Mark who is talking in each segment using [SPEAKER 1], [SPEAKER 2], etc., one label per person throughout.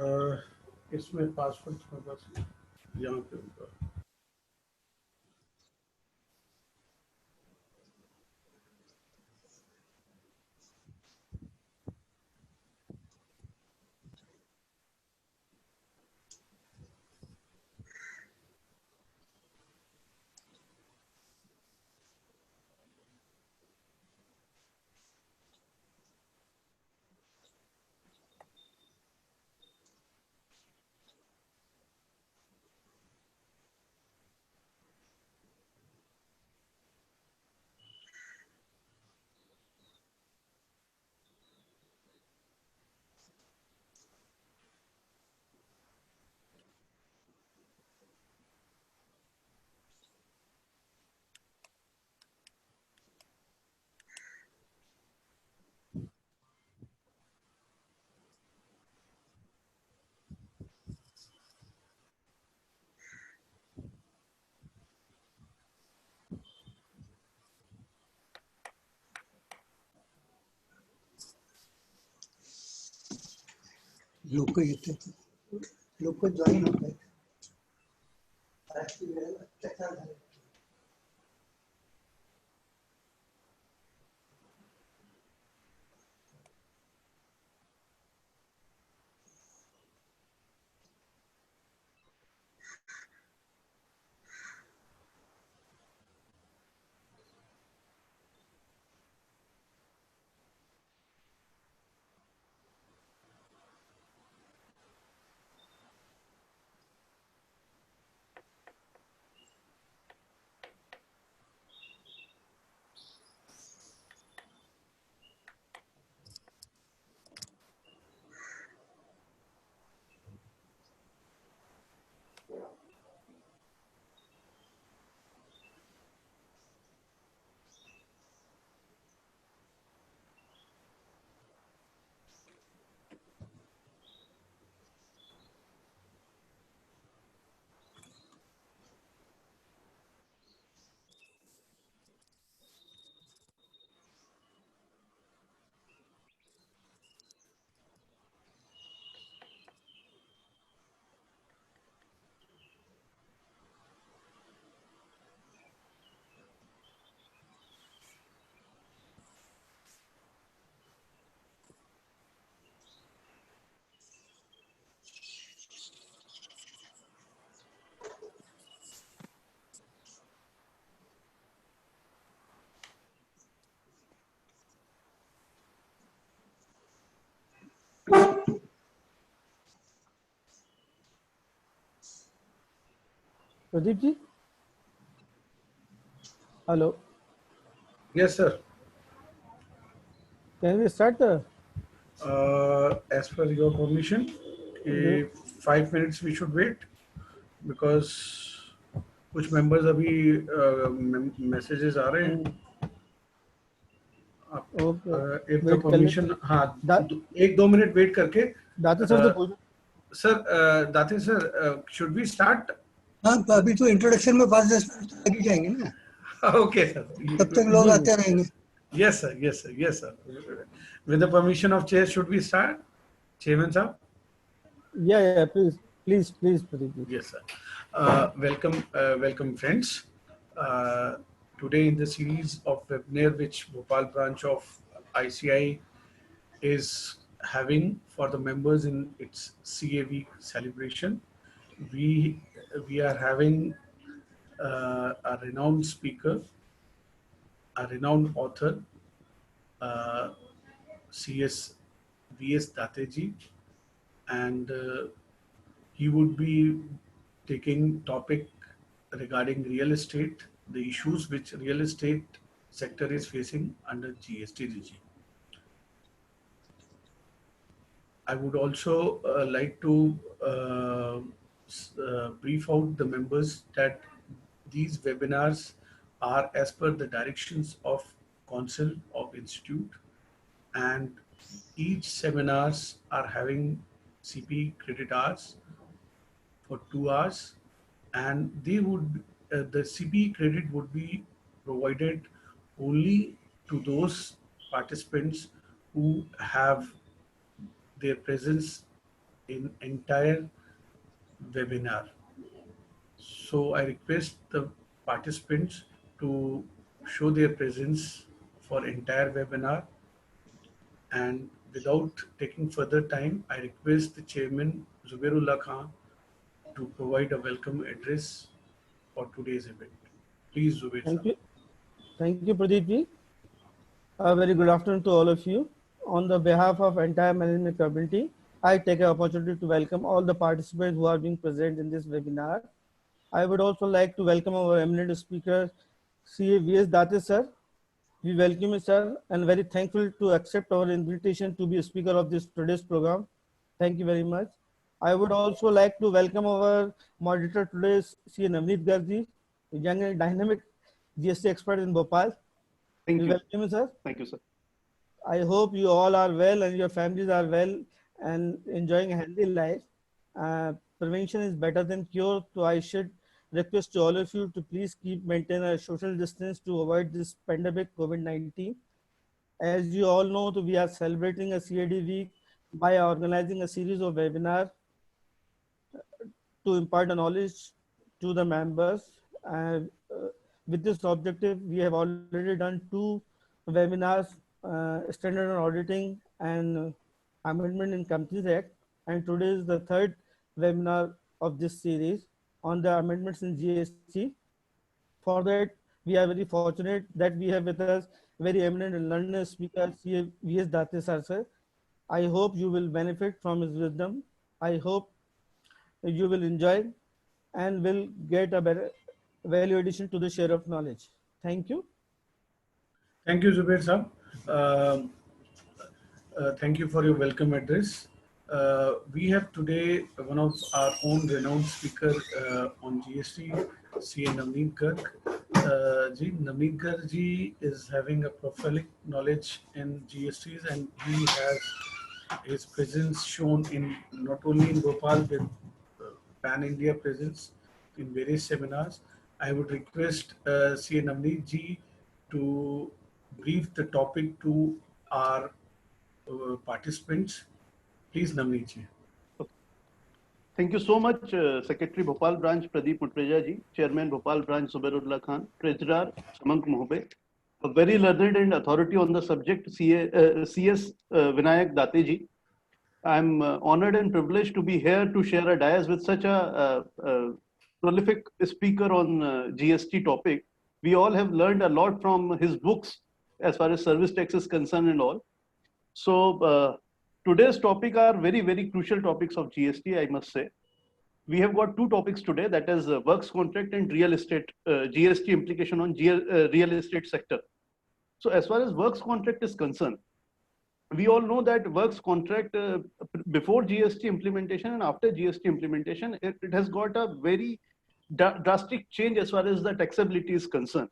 [SPEAKER 1] इसमें पासवर्ड थोड़ा बस यहाँ पे होगा।
[SPEAKER 2] लोक येते लोक जॉईन होत आहेत.
[SPEAKER 3] Pradeep ji? Hello.
[SPEAKER 1] Yes, sir.
[SPEAKER 3] Can we start?
[SPEAKER 1] As per your permission, 5 minutes we should wait because कुछ members अभी messages आ रहे हैं. If the permission, हाँ, 1-2 मिनट wait करके.
[SPEAKER 3] दाते सर तो पूछ.
[SPEAKER 1] Sir, Date sir, should we start?
[SPEAKER 2] हाँ, अभी तो इंट्रोडक्शन में 5-10 मिनट तो लग ही जाएंगे ना.
[SPEAKER 1] Okay, sir.
[SPEAKER 2] तब तक लोग आते रहेंगे.
[SPEAKER 1] Yes, sir. Yes, sir. Yes, sir. With the permission of chair, should we start? Chairman sir?
[SPEAKER 3] Yeah, please, Pradeep ji.
[SPEAKER 1] Yes, sir. Welcome, friends. Today in the series of webinar which Bhopal branch of ICI is having for the members in its CA week celebration, we are having a renowned speaker, a renowned author, CS VS Dateji, and he would be taking topic regarding real estate, the issues which real estate sector is facing under GST regime. I would also like to brief out the members that these webinars are as per the directions of Council of Institute, and each seminars are having CP credit hours for 2 hours, and they would the CP credit would be provided only to those participants who have their presence in entire webinar. So I request the participants to show their presence for entire webinar, and without taking further time, I request the chairman Zubairullah Khan to provide a welcome address for today's event. Please, Zubair sir.
[SPEAKER 3] Thank you. Thank you, Pradeep ji. A very good afternoon to all of you. On the behalf of entire management community, I take an opportunity to welcome all the participants who are being present in this webinar. I would also like to welcome our eminent speaker, CA VS Date sir. We welcome you, sir, and very thankful to accept our invitation to be a speaker of this today's program. Thank you very much. I would also like to welcome our moderator today, CA Navneet Garji, a young and dynamic GST expert in Bhopal.
[SPEAKER 4] Thank
[SPEAKER 3] We
[SPEAKER 4] you.
[SPEAKER 3] welcome you, sir.
[SPEAKER 4] Thank you, sir.
[SPEAKER 3] I hope you all are well and your families are well and enjoying a healthy life. Prevention is better than cure, so I should request to all of you to please keep maintain a social distance to avoid this pandemic COVID-19. As you all know, we are celebrating a CAD week by organizing a series of webinars to impart the knowledge to the members. And with this objective, we have already done 2 webinars, standard on auditing and amendment in Companies Act. And today is the 3rd webinar of this series on the amendments in GST. For that, we are very fortunate that we have with us very eminent and learned speaker, CA VS Date sir. I hope you will benefit from his wisdom. I hope you will enjoy and will get a better value addition to the share of knowledge. Thank you.
[SPEAKER 1] Thank you, Zubair sir. Thank you for your welcome address. We have today one of our own renowned speaker on GST, CA Navneet Garg. Navneet Garg ji is having a prolific knowledge in GSTs, and he has his presence shown in not only in Bhopal with pan-India presence in various seminars. I would request CA Navneet ji to brief the topic to our participants. Please, Navneet ji.
[SPEAKER 4] Thank you so much, Secretary Bhopal Branch Pradeep Mutreja ji, Chairman Bhopal Branch Zubairullah Khan, Treasurer Samank Mohbe, a very learned and authority on the subject, CS Vinayak Date ji. I'm honored and privileged to be here to share a dais with such a prolific speaker on GST topic. We all have learned a lot from his books as far as service tax is concerned and all. So today's topic are very, very crucial topics of GST, I must say. We have got 2 topics today, that is works contract and real estate, GST implication on real estate sector. So as far as works contract is concerned, we all know that works contract before GST implementation and after GST implementation, it has got a very drastic change as far as the taxability is concerned.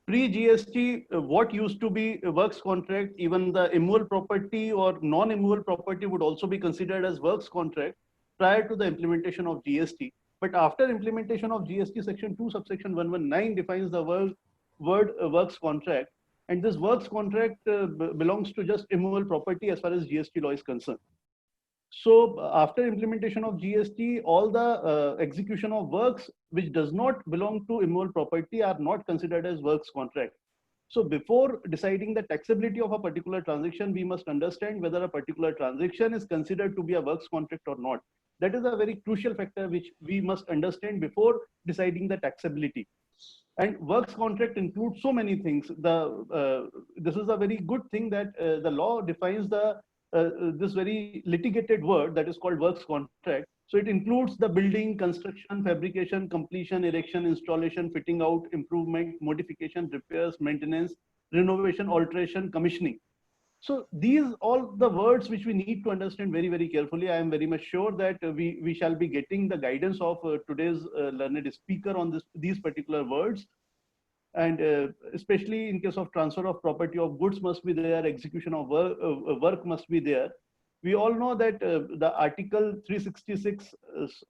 [SPEAKER 4] Pre-GST, what used to be a works contract, even the immovable property or non-immovable property would also be considered as works contract prior to the implementation of GST. But after implementation of GST, section 2, subsection 119 defines the word works contract. And this works contract belongs to just immovable property as far as GST law is concerned. So after implementation of GST, all the execution of works which does not belong to immovable property are not considered as works contract. So before deciding the taxability of a particular transaction, we must understand whether a particular transaction is considered to be a works contract or not. That is a very crucial factor which we must understand before deciding the taxability. And works contract includes so many things. This is a very good thing that the law defines this very litigated word that is called works contract. So it includes the building, construction, fabrication, completion, erection, installation, fitting out, improvement, modification, repairs, maintenance, renovation, alteration, commissioning. So these all the words which we need to understand very, very carefully. I am very much sure that we shall be getting the guidance of today's learned speaker on these particular words. And especially in case of transfer of property of goods must be there, execution of work must be there. We all know that the article 366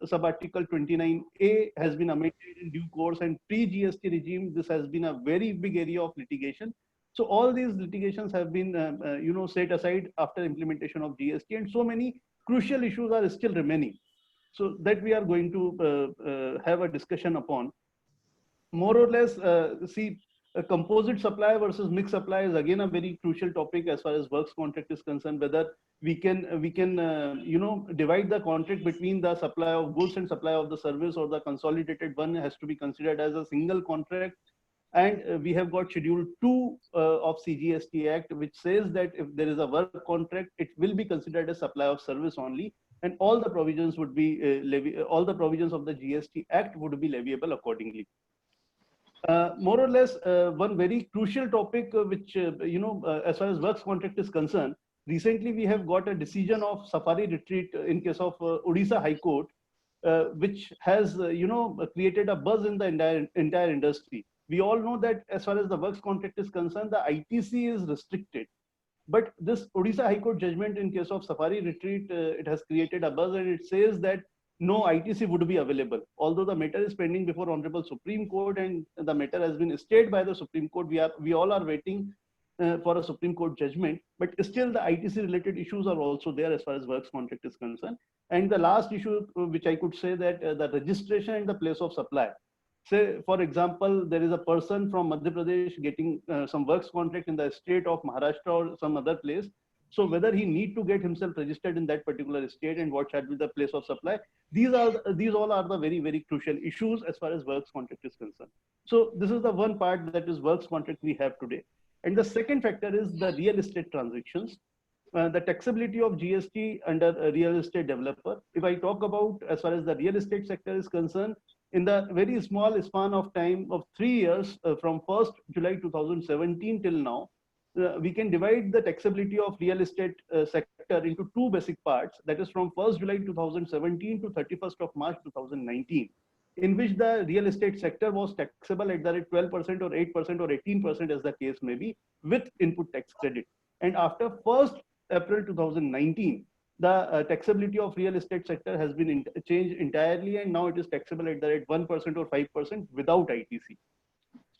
[SPEAKER 4] sub-article 29A has been amended in due course, and pre-GST regime, this has been a very big area of litigation. So all these litigations have been set aside after implementation of GST, and so many crucial issues are still remaining. So that we are going to have a discussion upon. More or less, see, a composite supply versus mixed supply is again a very crucial topic as far as works contract is concerned. Whether we can you know, divide the contract between the supply of goods and supply of the service, or the consolidated one has to be considered as a single contract. And we have got Schedule 2 of CGST Act, which says that if there is a work contract, it will be considered as supply of service only, and all the provisions would be all the provisions of the GST Act would be leviable accordingly. More or less, one very crucial topic, which you know, as far as works contract is concerned, recently we have got a decision of Safari Retreat in case of Odisha High Court, which has you know, created a buzz in the entire industry. We all know that as far as the works contract is concerned, the ITC is restricted. But this Odisha High Court judgment in case of Safari Retreat, it has created a buzz, and it says that no ITC would be available. Although the matter is pending before Honorable Supreme Court and the matter has been stayed by the Supreme Court, we all are waiting for a Supreme Court judgment. But still, the ITC related issues are also there as far as works contract is concerned. And the last issue, which I could say, that the registration and the place of supply. Say, for example, there is a person from Madhya Pradesh getting some works contract in the state of Maharashtra or some other place. So whether he need to get himself registered in that particular state, and what shall be the place of supply, these all are the very, very crucial issues as far as works contract is concerned. So this is the one part, that is works contract we have today. And the second factor is the real estate transactions. The taxability of GST under a real estate developer. If I talk about as far as the real estate sector is concerned, in the very small span of time of 3 years, from 1st July 2017 till now, we can divide the taxability of real estate sector into two basic parts. That is from 1st July 2017 to 31st of March 2019, in which the real estate sector was taxable at the rate 12% or 8% or 18% as the case may be, with input tax credit. And after 1st April 2019, the taxability of real estate sector has been changed entirely, and now it is taxable at the rate 1% or 5% without ITC.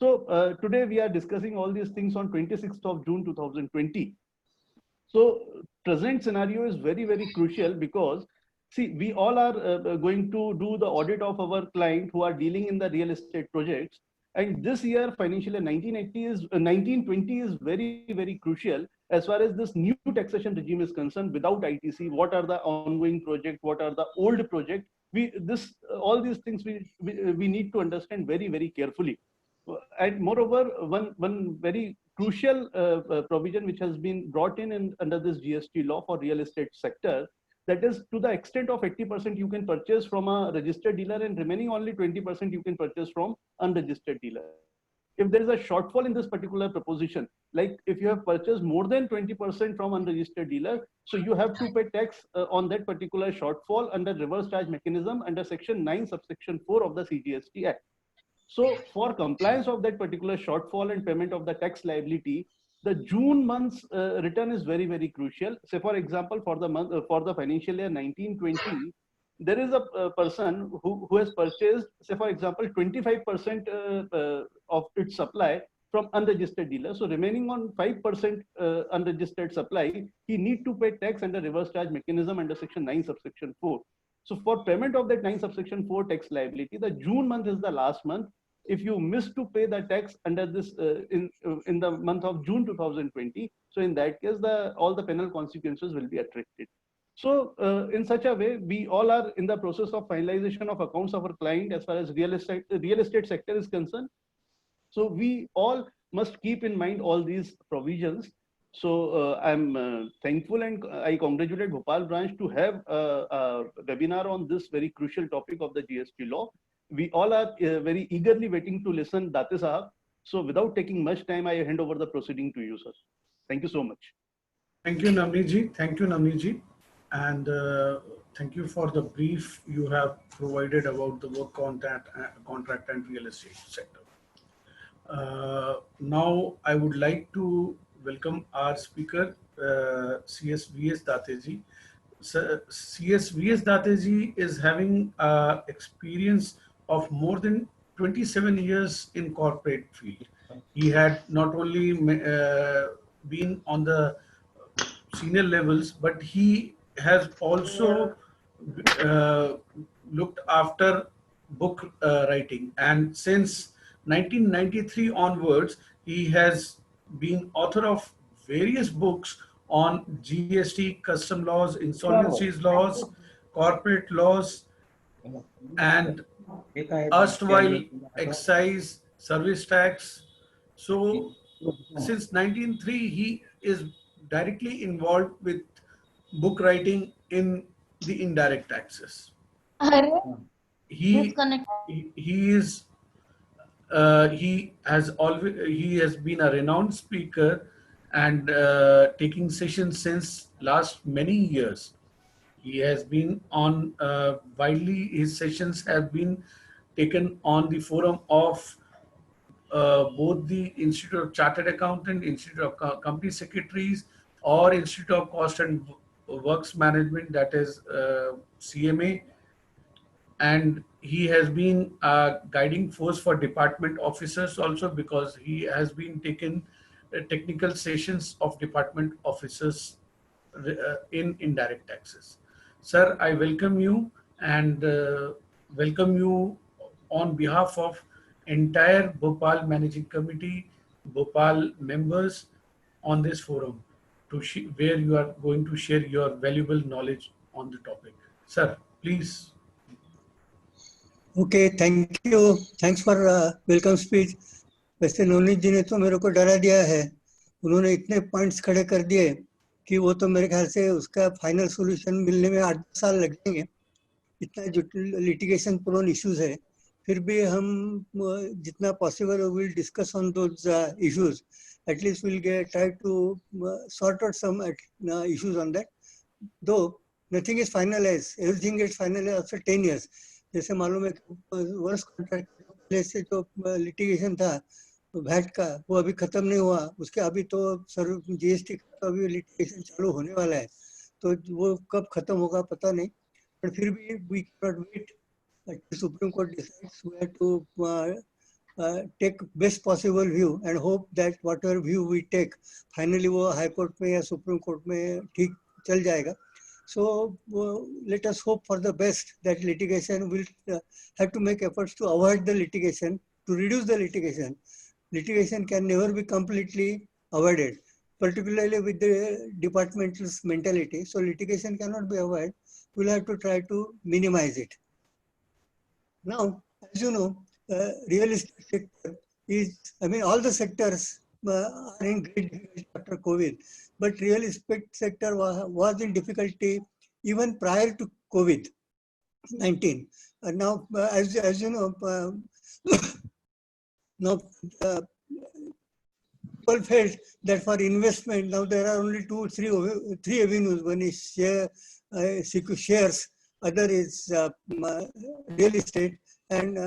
[SPEAKER 4] So today we are discussing all these things on 26th of June 2020. So present scenario is very, very crucial, because see, we all are going to do the audit of our client who are dealing in the real estate projects. And this year, financial year 1920 is very, very crucial as far as this new taxation regime is concerned. Without ITC, what are the ongoing projects? What are the old projects? All these things we need to understand very, very carefully. And moreover, one very crucial provision which has been brought in under this GST law for real estate sector, that is, to the extent of 80% you can purchase from a registered dealer, and remaining only 20% you can purchase from unregistered dealer. If there is a shortfall in this particular proposition, like if you have purchased more than 20% from unregistered dealer, so you have to pay tax on that particular shortfall under reverse charge mechanism under section 9 subsection 4 of the CGST Act. So for compliance of that particular shortfall and payment of the tax liability, the June month's return is very, very crucial. Say, for example, for the month for the financial year 1920, there is a person who has purchased, say, for example, 25% of its supply from unregistered dealer. So remaining on 5% unregistered supply, he need to pay tax under reverse charge mechanism under section 9 subsection 4. So for payment of that 9 subsection 4 tax liability, the June month is the last month. If you miss to pay the tax under this in the month of June 2020, so in that case, all the penal consequences will be attracted. So in such a way, we all are in the process of finalization of accounts of our client as far as real estate sector is concerned. So we all must keep in mind all these provisions. So I'm thankful, and I congratulate Bhopal branch to have a webinar on this very crucial topic of the GST law. We all are very eagerly waiting to listen, Date Sahab. So without taking much time, I hand over the proceeding to you, sir. Thank you so much.
[SPEAKER 1] Thank you, Navneet. Thank you, Navneet. And thank you for the brief you have provided about the work contract and real estate sector. Now, I would like to welcome our speaker, CSVS Dateji. So, CSVS Dateji is having experience of more than 27 years in corporate field. He had not only been on the senior levels, but he has also uh, looked after book writing, and since 1993 onwards, he has been author of various books on GST, custom laws, insolvencies laws, corporate laws, and erstwhile excise, service tax. So since 1903, he is directly involved with book writing in the indirect taxes.
[SPEAKER 5] अरे
[SPEAKER 1] He
[SPEAKER 5] disconnect.
[SPEAKER 1] he is he has been a renowned speaker and taking sessions since last many years. He has been on widely. His sessions have been taken on the forum of both the Institute of Chartered Accountant, Institute of Company Secretaries, or Institute of Cost and Works Management, that is CMA. And he has been a guiding force for department officers also, because he has been taken technical sessions of department officers in indirect taxes. Sir, I welcome you, and welcome you on behalf of entire Bhopal Managing Committee, Bhopal members on this forum, where you are going to share your valuable knowledge on the topic. Sir, please.
[SPEAKER 2] Okay, thank you. Thanks for welcome speech. वैसे नवनीत जी ने तो मेरे को डरा दिया है, उन्होंने इतने पॉइंट्स खड़े कर दिए कि वो तो मेरे ख्याल से उसका फाइनल सॉल्यूशन मिलने में 8 साल लगेंगे, इतना जो लिटिगेशन प्रोन इश्यूज है. फिर भी हम जितना possible will discuss on those issues. At least will get try to sort out some issues on that, though nothing is finalize, everything is finalize after 10 years. जैसे मालूम है वर्ष कॉन्ट्रैक्ट से जो लिटिगेशन था वैट का, वो अभी खत्म नहीं हुआ, उसके अभी तो जीएसटी का तो अभी लिटिगेशन चालू होने वाला है, तो वो कब खत्म होगा पता नहीं. पर फिर भी we can not wait. Supreme Court decides we have to take best possible view and hope that whatever view we take finally वो हाई कोर्ट में या सुप्रीम कोर्ट में ठीक चल जाएगा. So let us hope for the best that litigation will have to make efforts to avoid the litigation, to reduce the litigation. Litigation can never be completely avoided, particularly with the departmental's mentality. So litigation cannot be avoided. We'll have to try to minimize it. Now, as you know, real estate sector is, I mean, all the sectors are in great difficulty after COVID, but real estate sector was in difficulty even prior to COVID-19. Now, as you know, now people felt that for investment, now there are only three avenues. One is shares, other is real estate, and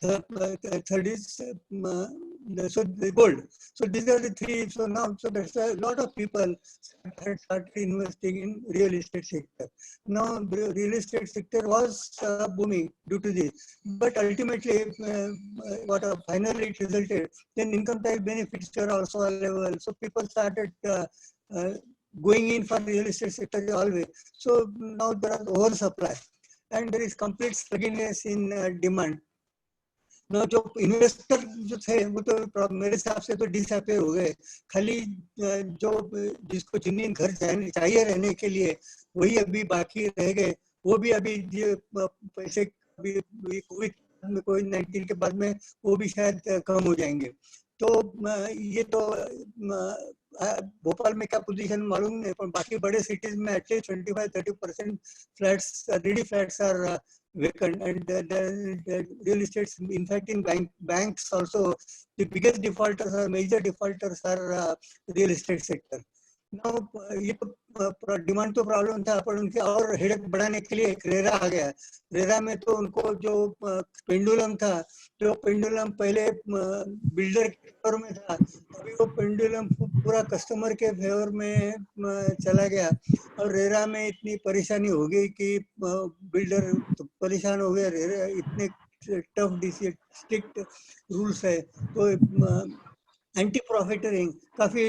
[SPEAKER 2] third is the gold. So these are the three. So now, so there's a lot of people started investing in real estate sector. Now the real estate sector was booming due to this, but ultimately what finally it resulted, then income tax benefits were also available. So people started going in for real estate sector always. So now there is oversupply and there is complete sluggishness in demand. ना जो investor जो थे वो तो मेरे हिसाब से तो डिसअपियर हो गए. खाली जो जिसको जमीन घर चाहिए रहने के लिए वही अभी बाकी रह गए. वो भी अभी पैसे अभी कोविड-19 के बाद में वो भी शायद कम हो जाएंगे. तो ये तो भोपाल में क्या पोजीशन मालूम नहीं, पर बाकी बड़े सिटीज में at least 25-30% flats, ready flats are vacant, and the real estate, in fact, in banks also, the biggest defaulters or major defaulters are real estate sector. Now, ये डिमांड तो प्रॉब्लम था, पर उनके और हेडेक बढ़ाने के लिए एक रेरा आ गया. रेरा में तो उनको जो पेंडुलम था, जो पेंडुलम पहले बिल्डर के फेवर में था, अभी वो पेंडुलम पूरा कस्टमर के फेवर में चला गया. और रेरा में इतनी परेशानी हो गई कि बिल्डर तो परेशान हो गए. रेरा इतने टफ स्ट्रिक्ट रूल्स है, तो एंटी प्रॉफिटरिंग काफी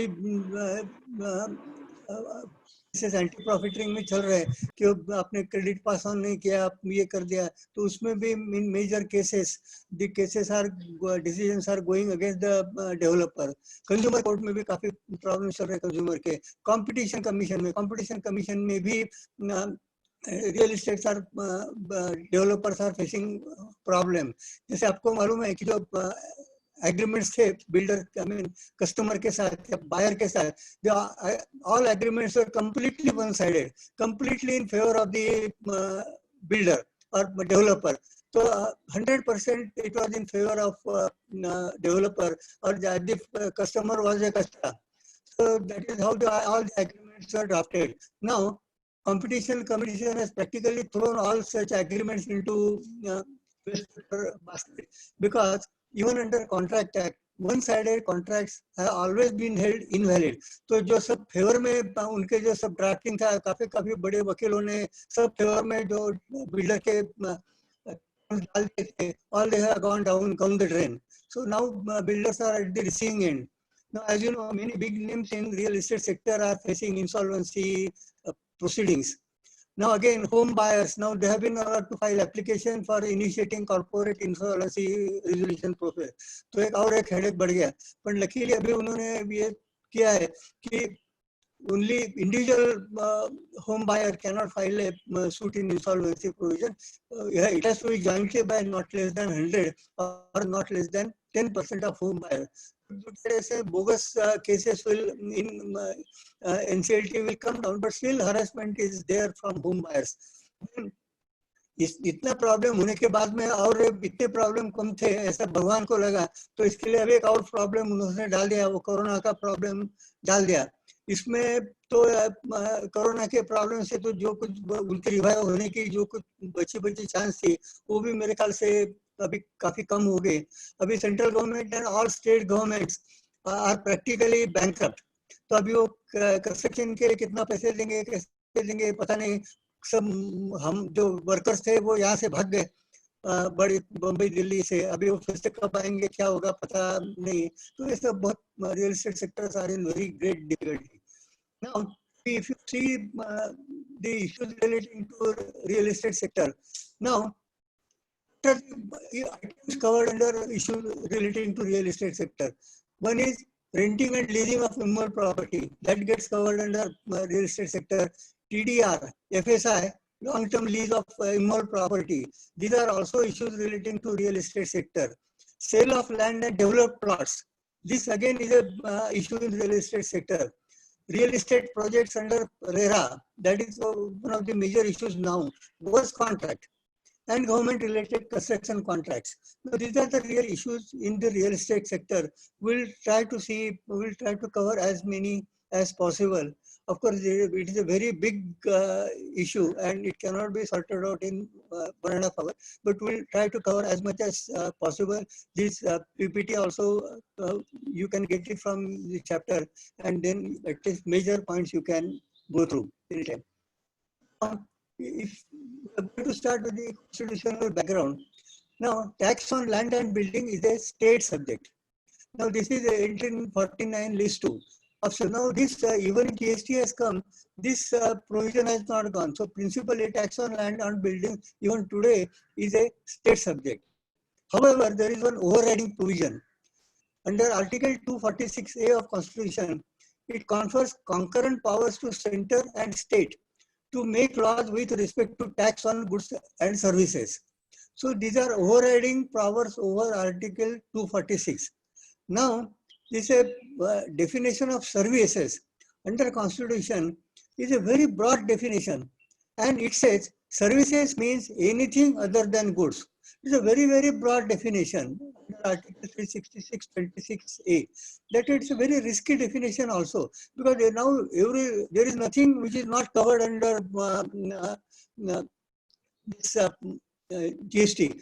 [SPEAKER 2] केसेस एंटी प्रॉफिटिंग में चल रहे हैं कि आपने क्रेडिट पास ऑन नहीं किया, आप ये कर दिया, तो उसमें भी in major cases the cases are decisions are going against the developer. Consumer court में भी काफी प्रॉब्लम चल रहे हैं कंज्यूमर के। कंपटीशन कमीशन में भी real estate are developers are facing problem. जैसे आपको मालूम है कि जो एग्रीमेंट्स थे बिल्डर आई मीन कस्टमर के साथ या बायर के साथ, all agreements were completely one sided, completely in favour of the builder और डेवलपर। तो 100% it was in favor of developer, or the customer was a customer. So that is how all the agreements were drafted. Now competition commission has practically thrown all such agreements into basket, because even under contract act one-sided contracts have always been held invalid. तो जो सब favour में उनके जो सब drafting था, काफी बड़े वकीलों ने सब फेवर में जो बिल्डर के डालते थे, all they have gone down the drain. So now builders are at the receiving end. Now, as you know, many big names in real estate sector are facing insolvency proceedings. Now again, home buyers, now they have been allowed to file application for initiating corporate insolvency resolution process. तो एक headache बढ़ गया, पर luckily अभी उन्होंने ये किया है कि only individual home buyer cannot file a suit in insolvency provision. It has to be jointly by not less than 100 or not less than 10% of home buyers. Say bogus cases will in NCLT will come down, but still harassment is there from home buyers. इतना problem होने के बाद में और इतने problem कम थे ऐसा भगवान को लगा, तो इसके लिए अब एक और प्रॉब्लम उन्होंने डाल दिया, वो कोरोना का प्रॉब्लम डाल दिया। इसमें तो कोरोना के प्रॉब्लम से तो जो कुछ उनके रिवाइव होने की जो कुछ बची चांस थी, वो भी मेरे ख्याल से अभी काफी कम हो गए। अभी central government and all state governments are practically bankrupt. तो अभी वो कंस्ट्रक्शन के लिए कितना पैसे देंगे, कैसे देंगे पता नहीं। सब हम जो वर्कर्स थे वो यहाँ से भाग गए बड़ी बम्बई दिल्ली से, अभी वो फिर से कब आएंगे क्या होगा पता नहीं। तो ये सब बहुत real estate sectors are in very great difficulty. Now if you see the issues relating to real estate sector, now items covered under issues relating to real estate sector. One is renting and leasing of immovable property, that gets covered under real estate sector. TDR, FSI, long-term lease of immovable property. These are also issues relating to real estate sector. Sale of land and developed plots. This again is a issue in real estate sector. Real estate projects under RERA, that is one of the major issues now. Works contract and government-related construction contracts. Now, these are the real issues in the real estate sector. We'll try to cover as many as possible. Of course, it is a very big issue and it cannot be sorted out in 1.5 hours, but we'll try to cover as much as possible. This PPT also, you can get it from the chapter, and then at least major points you can go through anytime. If we are going to start with the constitutional background, now tax on land and building is a state subject. Now this is a 1849 list 2. So now this even GST has come, this provision has not gone. So principally tax on land and building even today is a state subject. However, there is one overriding provision. Under Article 246A of Constitution, it confers concurrent powers to center and state to make laws with respect to tax on goods and services. So these are overriding powers over Article 246. Now, this definition of services under Constitution is a very broad definition, and it says services means anything other than goods. It's a very, very broad definition under Article 366(26)(a). That it's a very risky definition also, because now there is nothing which is not covered under this GST.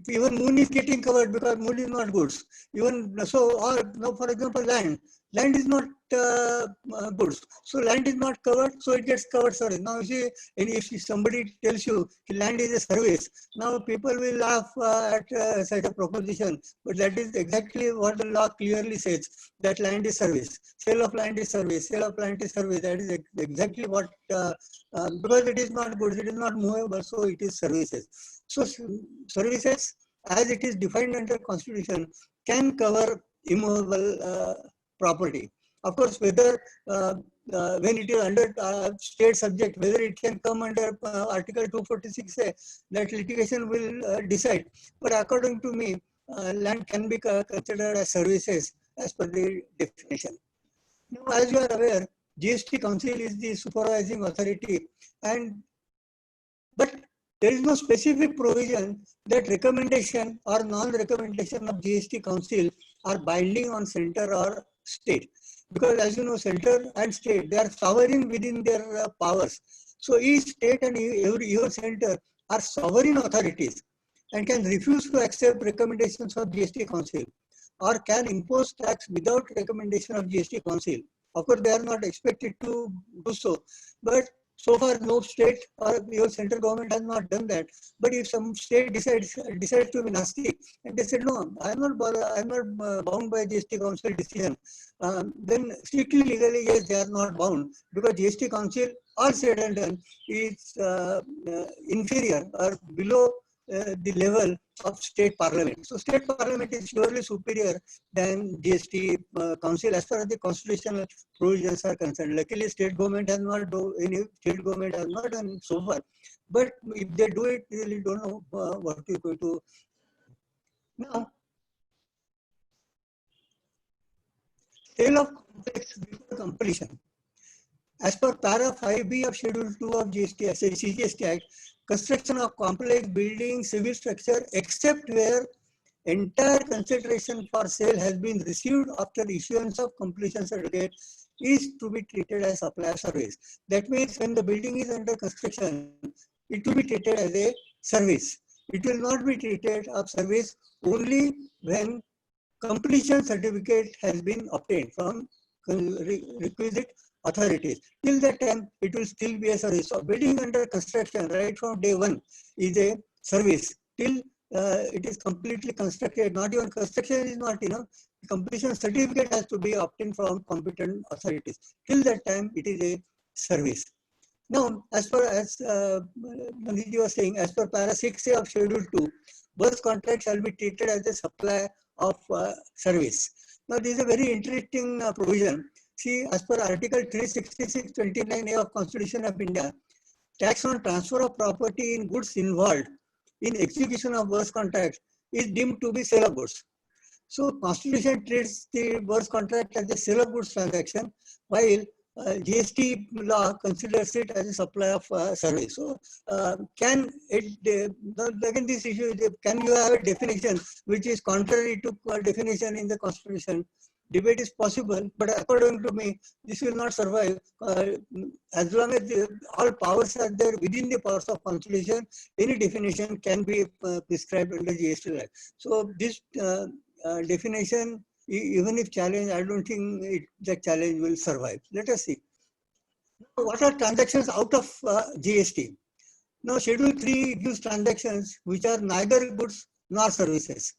[SPEAKER 2] Even moon is getting covered because moon is not goods. Even so, or now for example land land is not goods. So land is not covered, so it gets covered service. Now you see, if somebody tells you land is a service, now people will laugh at such a proposition. But that is exactly what the law clearly says, that land is service. Sale of land is service. Sale of land is service. That is exactly what, because it is not goods, it is not movable, so it is services. So services, as it is defined under Constitution, can cover immovable property. Of course, whether when it is under state subject, whether it can come under Article 246A, that litigation will decide. But according to me, land can be considered as services as per the definition. Now, as you are aware, GST Council is the supervising authority, but there is no specific provision that recommendation or non-recommendation of GST Council are binding on center or state. Because as you know, center and state, they are sovereign within their powers. So each state and your center are sovereign authorities and can refuse to accept recommendations of GST Council or can impose tax without recommendation of GST Council. Of course, they are not expected to do so, but so far no state or your central government has not done that. But if some state decides to be nasty and they said, no, I'm not bound by GST Council decision, then strictly legally, yes, they are not bound, because GST Council, all said and done, is inferior or below the level of state parliament. So state parliament is surely superior than GST Council as far as the constitutional provisions are concerned. Luckily, state government has not done so far. But if they do it, we really don't know what is going to. Now, sale of complex before completion. As per para 5B of Schedule 2 of CGST Act, construction of complex building, civil structure, except where entire consideration for sale has been received after issuance of completion certificate, is to be treated as supply of service. That means when the building is under construction, it will be treated as a service. It will not be treated as service only when completion certificate has been obtained from requisite authorities. Till that time, it will still be a service. So building under construction right from day one is a service till it is completely constructed. Not even construction is not, completion certificate has to be obtained from competent authorities. Till that time, it is a service. Now, as far as Maniji was saying, as per para 6A of Schedule 2, birth contract shall be treated as a supply of service. Now, this is a very interesting provision. See, as per Article 366(29)A of Constitution of India, tax on transfer of property in goods involved in execution of birth contract is deemed to be sale of goods. So, Constitution treats the birth contract as a sale of goods transaction, while GST law considers it as a supply of service. So, again, this issue is, can you have a definition which is contrary to definition in the Constitution? Debate is possible, but according to me, this will not survive. As long as all powers are there within the powers of Constitution, any definition can be prescribed under GST law. So this definition, even if challenged, I don't think the challenge will survive. Let us see. Now, what are transactions out of GST? Now, Schedule 3 gives transactions which are neither goods nor services.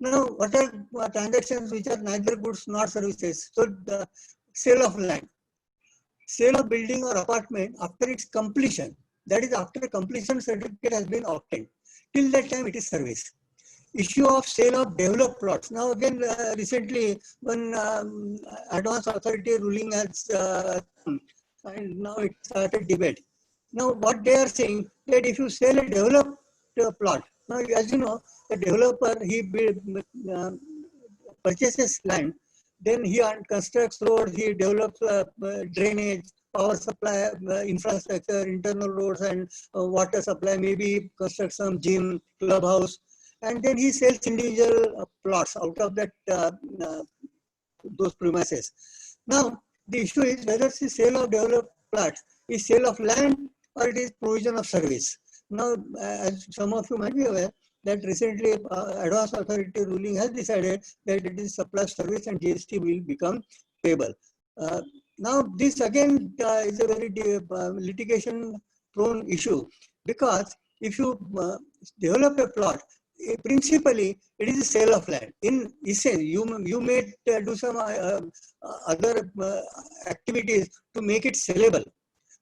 [SPEAKER 2] Now, what are transactions which are neither goods nor services? So, the sale of land, sale of building or apartment after its completion, that is after completion certificate has been obtained. Till that time, it is service. Issue of sale of developed plots. Now, again, recently, when advance authority ruling has come, and now it started debate. Now, what they are saying, that if you sell a developed plot, now, as you know, the developer, he purchases land, then he constructs roads, he develops drainage, power supply, infrastructure, internal roads and water supply, maybe constructs some gym, clubhouse, and then he sells individual plots out of that those premises. Now, the issue is whether the sale of developed plots is sale of land or it is provision of service. Now, as some of you might be aware, that recently advance authority ruling has decided that it is supply of service and GST will become payable. Now this again is a very litigation prone issue, because if you develop a plot, principally it is a sale of land. In essence, you may do some other activities to make it sellable.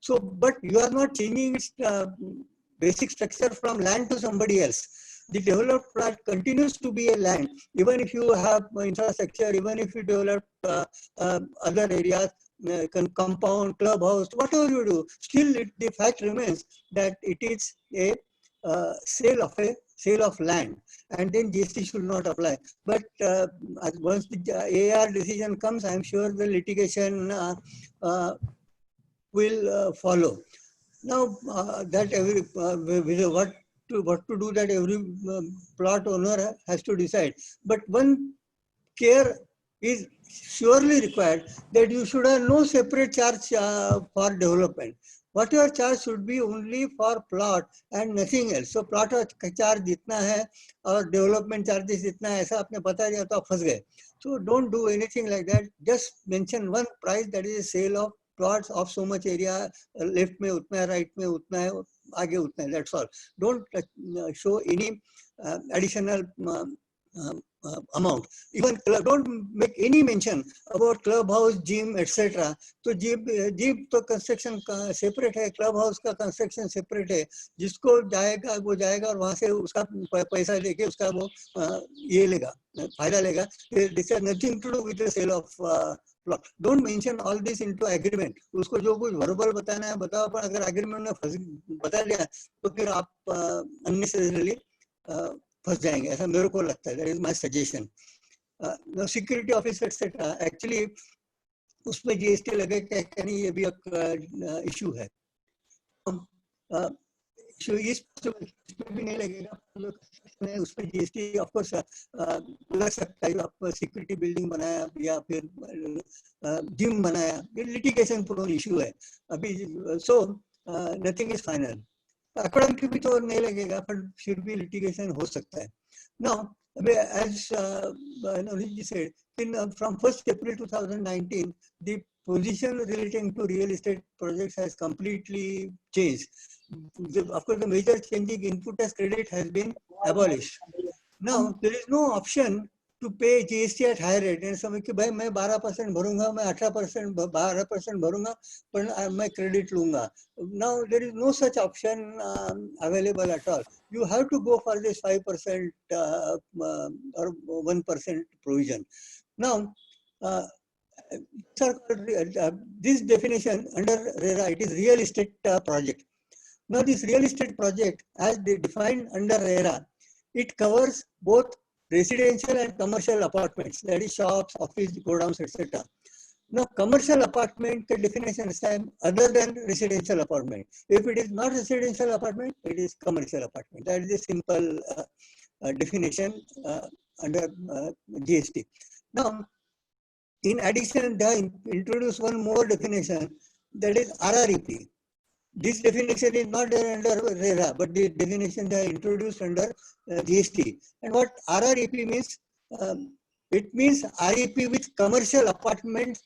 [SPEAKER 2] So, but you are not changing its basic structure from land to somebody else. The developed plot continues to be a land, even if you have infrastructure, even if you develop other areas, compound, clubhouse, whatever you do, still the fact remains that it is a sale of land, and then GST should not apply. But once the AR decision comes, I am sure the litigation will follow. Now that every what to do, that every plot owner has to decide. But one care is surely required, that you should have no separate charge for development. Whatever charge should be only for plot and nothing else. So plot charge जितना है और development charges जितना है, ऐसा आपने बता दिया तो आप फंस गए. So don't do anything like that. Just mention one price, that is a sale of plots of so much area, left में उतना है, right में उतना है, आगे उतना है. That's all. Don't show any additional amount. Even don't make any mention about clubhouse, gym, etc. तो gym तो construction separate है, clubhouse का construction separate है. जिसको जाएगा वो जाएगा और वहाँ से उसका पैसा लेके उसका वो ये लेगा, फायदा लेगा. This has nothing to do with the sale of plot. Don't mention all this into agreement. उसको जो कुछ verbal बताना है बताओ, पर अगर agreement में बता दिया तो फिर आप unnecessarily फंस जाएंगे, ऐसा मेरे को लगता है. That is my suggestion. Now security officer etc. Actually उसमें GST लगे क्या नहीं, ये भी एक issue है. issue is इसमें भी नहीं लगेगा, उसमें GST of course लग सकता है. आप security building बनाया या फिर gym बनाया, ये litigation prone issue है अभी. So nothing is final. According to भी तो नहीं लगेगा, but should be litigation हो सकता है. Now, as Navneet said, from 1st April 2019, the position relating to real estate projects has completely changed. Of course, the major changing input as credit has been abolished. Now, there is no option to pay GST at higher rate. And समय कि भाई मैं 12% भरूंगा, मैं 18% 12% भरूंगा, पर मैं credit लूंगा. Now there is no such option available at all. You have to go for this 5% or 1% provision. Now, this definition under RERA, it is real estate project. Now this real estate project, as defined under RERA, it covers both residential and commercial apartments, that is shops, office, godowns, etc. Now, commercial apartment definition is other than residential apartment. If it is not residential apartment, it is commercial apartment. That is a simple definition under GST. Now, in addition, they introduce one more definition, that is RREP. This definition is not there under RERA, but the definition they introduced under GST. And what RREP means? It means REP with commercial apartments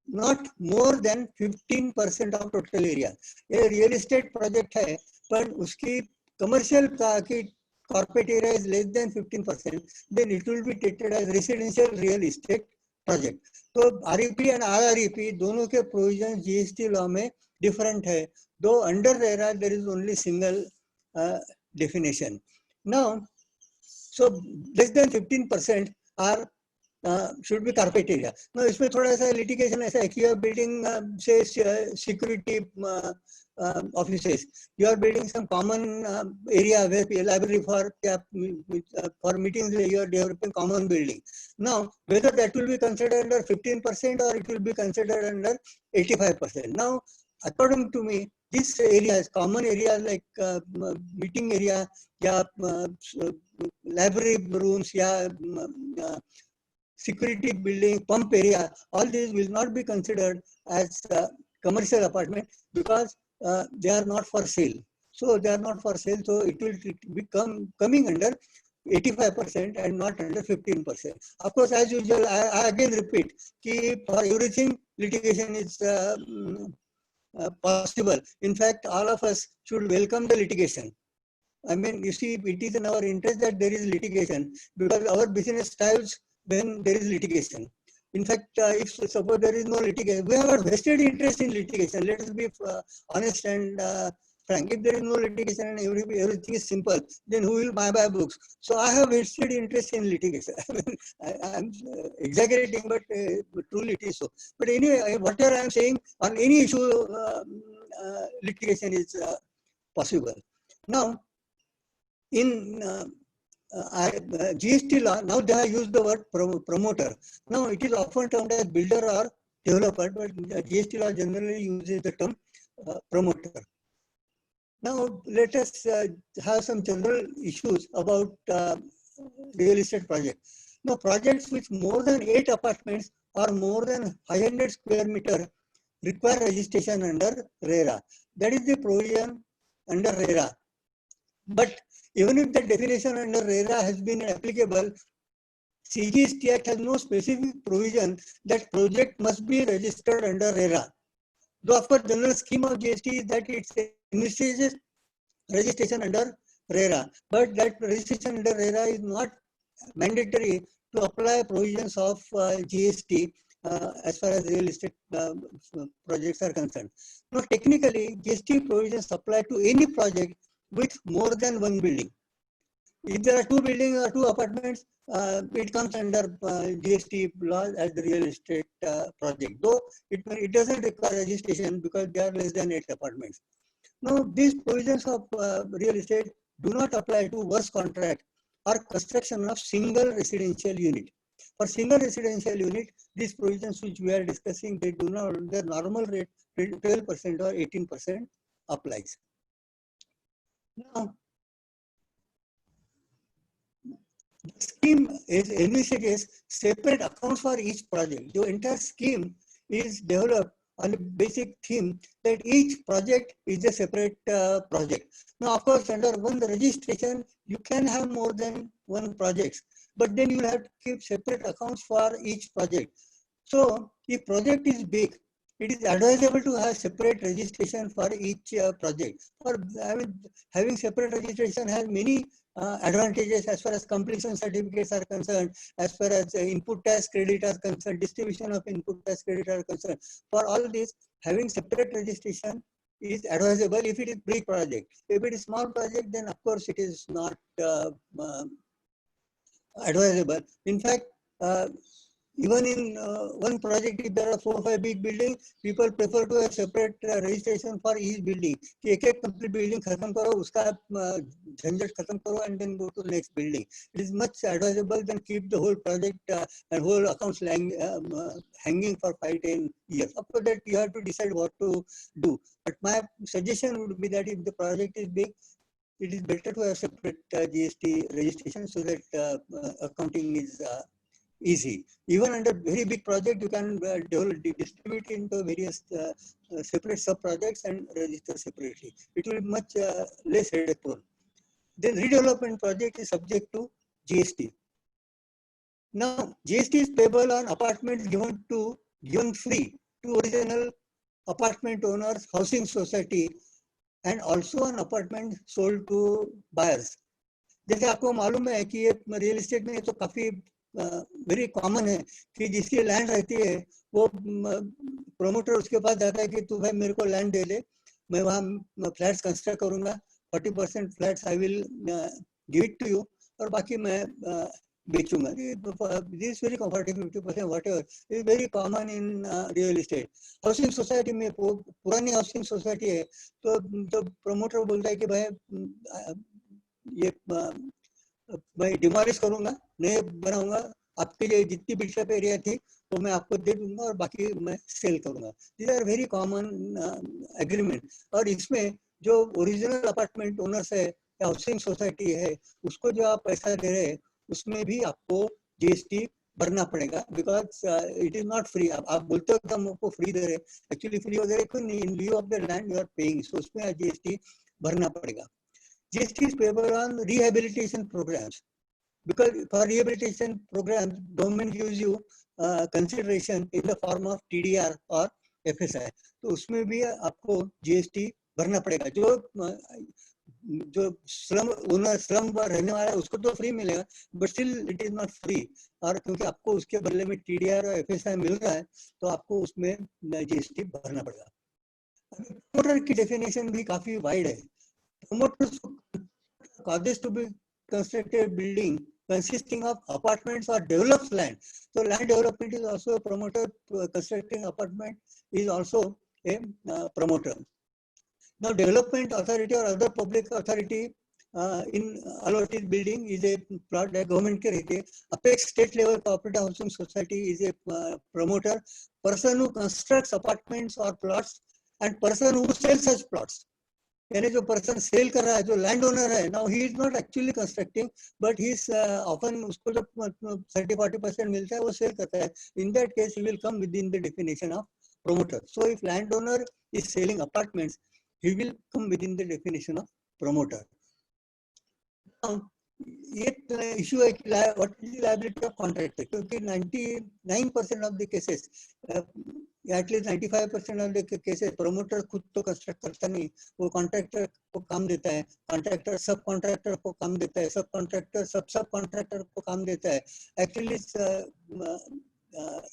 [SPEAKER 2] not more than 15% of total area. ये real estate project है, पर उसकी commercial की corporate area is less than 15%, then it will be treated as residential real estate project. तो REP and RREP दोनों के provisions GST law में different है, though under RERA there is only single definition. Now, so less than 15% are should be carpet area. Now, इसमें थोड़ा सा litigation ऐसा है कि you are building say security offices, you are building some common area where library for meetings, you are developing common building. Now, whether that will be considered under 15% or it will be considered under 85%. Now, according to me, these areas, common areas like meeting area, या library rooms, या security building, pump area, all these will not be considered as commercial apartment because they are not for sale. So they are not for sale. So it will become coming under 85% and not under 15%. Of course, as usual, I again repeat, for everything litigation is possible. In fact, all of us should welcome the litigation. I mean, you see, it is in our interest that there is litigation because our business thrives when there is litigation. In fact, if suppose there is no litigation, we have a vested interest in litigation. Let us be honest and frank. If there is no litigation and everything is simple, then who will buy books? So I have vested interest in litigation. I mean, I'm exaggerating, but truly it is so. But anyway, whatever I am saying, on any issue, litigation is possible. Now, in GST law, now they have used the word promoter. Now it is often termed as builder or developer, but GST law generally uses the term promoter. Now let us have some general issues about real estate projects. Now projects with more than 8 apartments or more than 500 square meter require registration under RERA. That is the provision under RERA. But even if the definition under RERA has been applicable, CGST Act has no specific provision that project must be registered under RERA. Though of course, general scheme of GST is that it envisages registration under RERA, but that registration under RERA is not mandatory to apply provisions of GST as far as real estate projects are concerned. Now, technically, GST provisions apply to any project with more than one building. If there are 2 buildings or 2 apartments, it comes under GST law as the real estate project. Though it doesn't require registration because there are less than 8 apartments. Now, these provisions of real estate do not apply to works contract or construction of single residential unit. For single residential unit, these provisions which we are discussing, they do not, their normal rate 12% or 18% applies. Now, the scheme envisages separate accounts for each project. The entire scheme is developed on a basic theme that each project is a separate project. Now, of course, under one registration, you can have more than one project, but then you will have to keep separate accounts for each project. So, if project is big, it is advisable to have separate registration for each project. Having separate registration has many advantages as far as completion certificates are concerned, as far as input tax credit are concerned, distribution of input tax credit are concerned. For all this, having separate registration is advisable if it is big project. If it is small project, then of course it is not advisable. In fact, even in one project, if there are 4 or 5 big buildings, people prefer to have separate registration for each building. एक complete building खत्म करो, उसका झंझट खत्म करो, and then go to the next building. It is much advisable than keep the whole project and whole accounts hanging for 5-10 years. After that, you have to decide what to do. But my suggestion would be that if the project is big, it is better to have separate GST registration so that accounting is easy. Even under very big project, you can distribute into various separate sub-projects and register separately. It will be much less headache prone. Then redevelopment project is subject to GST. Now, GST is payable on apartments given free to original apartment owners, housing society, and also an apartment sold to buyers. जैसे आपको मालूम है कि ये real estate में तो काफी very common है कि जिसकी लैंड रहती है वो प्रोमोटर उसके पास जाता है कि तू भाई मेरे को लैंड दे दे, मैं वहाँ फ्लैट्स कंस्ट्रक्ट करूंगा, 40% flats I will give it to you और बाकी मैं बेचूंगा. This very comfortable 50% whatever is very common in real estate. Housing society में पुरानी हाउसिंग सोसाइटी है तो प्रोमोटर बोलता है कि भाई ये मैं डिमोलिश करूंगा, नए बनाऊंगा, आपके लिए जितनी बिल्टअप एरिया थी वो मैं आपको दे दूंगा और बाकी मैं सेल करूंगा. These are very common agreement. और इसमें जो ओरिजिनल अपार्टमेंट ओनर्स है या हाउसिंग सोसाइटी है उसको जो आप पैसा दे रहे हैं उसमें भी आपको जीएसटी भरना पड़ेगा because it is not free. आप बोलते हो कि हम आपको फ्री दे रहे हैं, एक्चुअली फ्री वगैरह in lieu of the land you are paying, so उसमें जीएसटी भरना पड़ेगा. GST is payable on rehabilitation programs. because for rehabilitation programs, government gives you consideration in the form of TDR or FSI. तो उसमें भी आपको GST भरना पड़ेगा. जो स्लम ओनर स्लम रहने वाला है उसको तो फ्री मिलेगा, but still it is not free. और क्योंकि आपको उसके बदले में TDR और FSI मिल रहा है, तो आपको उसमें GST भरना पड़ेगा. प्रमोटर की डेफिनेशन भी काफी वाइड है. Promoters causes to be constructed building consisting of apartments or develops land. So land development is also a promoter. Constructing apartment is also a promoter. Now, development authority or other public authority in allotted building is a plot that government के रहते. Apex state level cooperative housing society is a promoter. Person who constructs apartments or plots and person who sells such plots. यानी जो person cell कर रहा है, जो land owner है, now he is not actually constructing, but he is often उसको जब 30-40% मिलता है वो सेल करता है. In that case he will come with in the definition of promoter. So if landowner is selling apartments, he will come within the definition of promoter. Now, एक issue है कि what is the liability of contractor? क्योंकि 99% of the cases, at least 95% of the cases, promoter खुद तो construct करता नहीं, वो contractor को काम देता है, कॉन्ट्रैक्टर सब कॉन्ट्रैक्टर को काम देता है, सब कॉन्ट्रैक्टर सब कॉन्ट्रैक्टर को काम देता है. एक्चुअली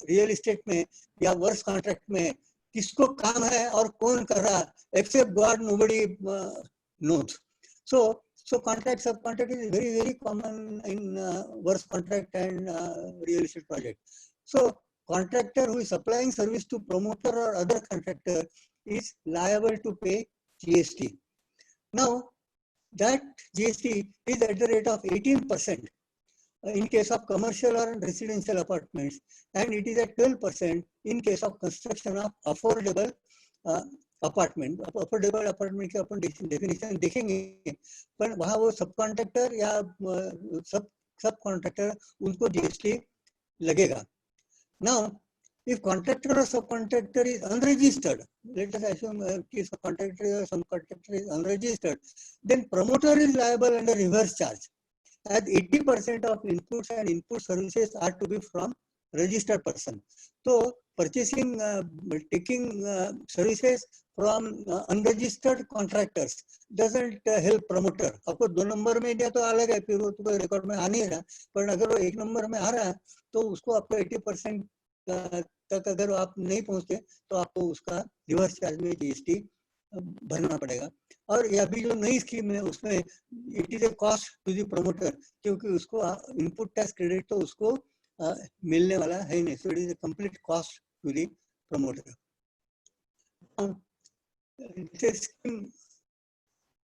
[SPEAKER 2] रियल एस्टेट में या वर्क्स कॉन्ट्रैक्ट में किसको काम है और कौन कर रहा है, except God nobody knows. So contract subcontract is very common in works contract and real estate project. So contractor who is supplying service to promoter or other contractor is liable to pay GST. Now that GST is at the rate of 18% in case of commercial or residential apartments, and it is at 12% in case of construction of affordable apartment. Affordable apartment की अपन definition देखेंगे, पर वहाँ वो सब contractor या सब contractor उनको GST लगेगा. Now, if contractor or subcontractor is unregistered, let us assume कि subcontractor or subcontractor is unregistered, then promoter is liable under reverse charge, as 80% of inputs and input services are to be from registered person. So purchasing, taking services from unregistered contractors doesn't help promoter. आपको 2 number में दिया तो अलग है, फिर वो तो कोई रिकॉर्ड में आ नहीं रहा, पर अगर वो 1 नंबर में आ रहा है तो उसको आपको 80% तक अगर आप नहीं पहुंचते तो आपको उसका रिवर्स चार्ज में GST भरना पड़ेगा. और ये अभी जो नई स्कीम है उसमें it is a cost to the promoter, क्योंकि उसको इनपुट टैक्स क्रेडिट तो उसको मिलने वाला है नहीं. So it is a complete cost to the promoter. Scheme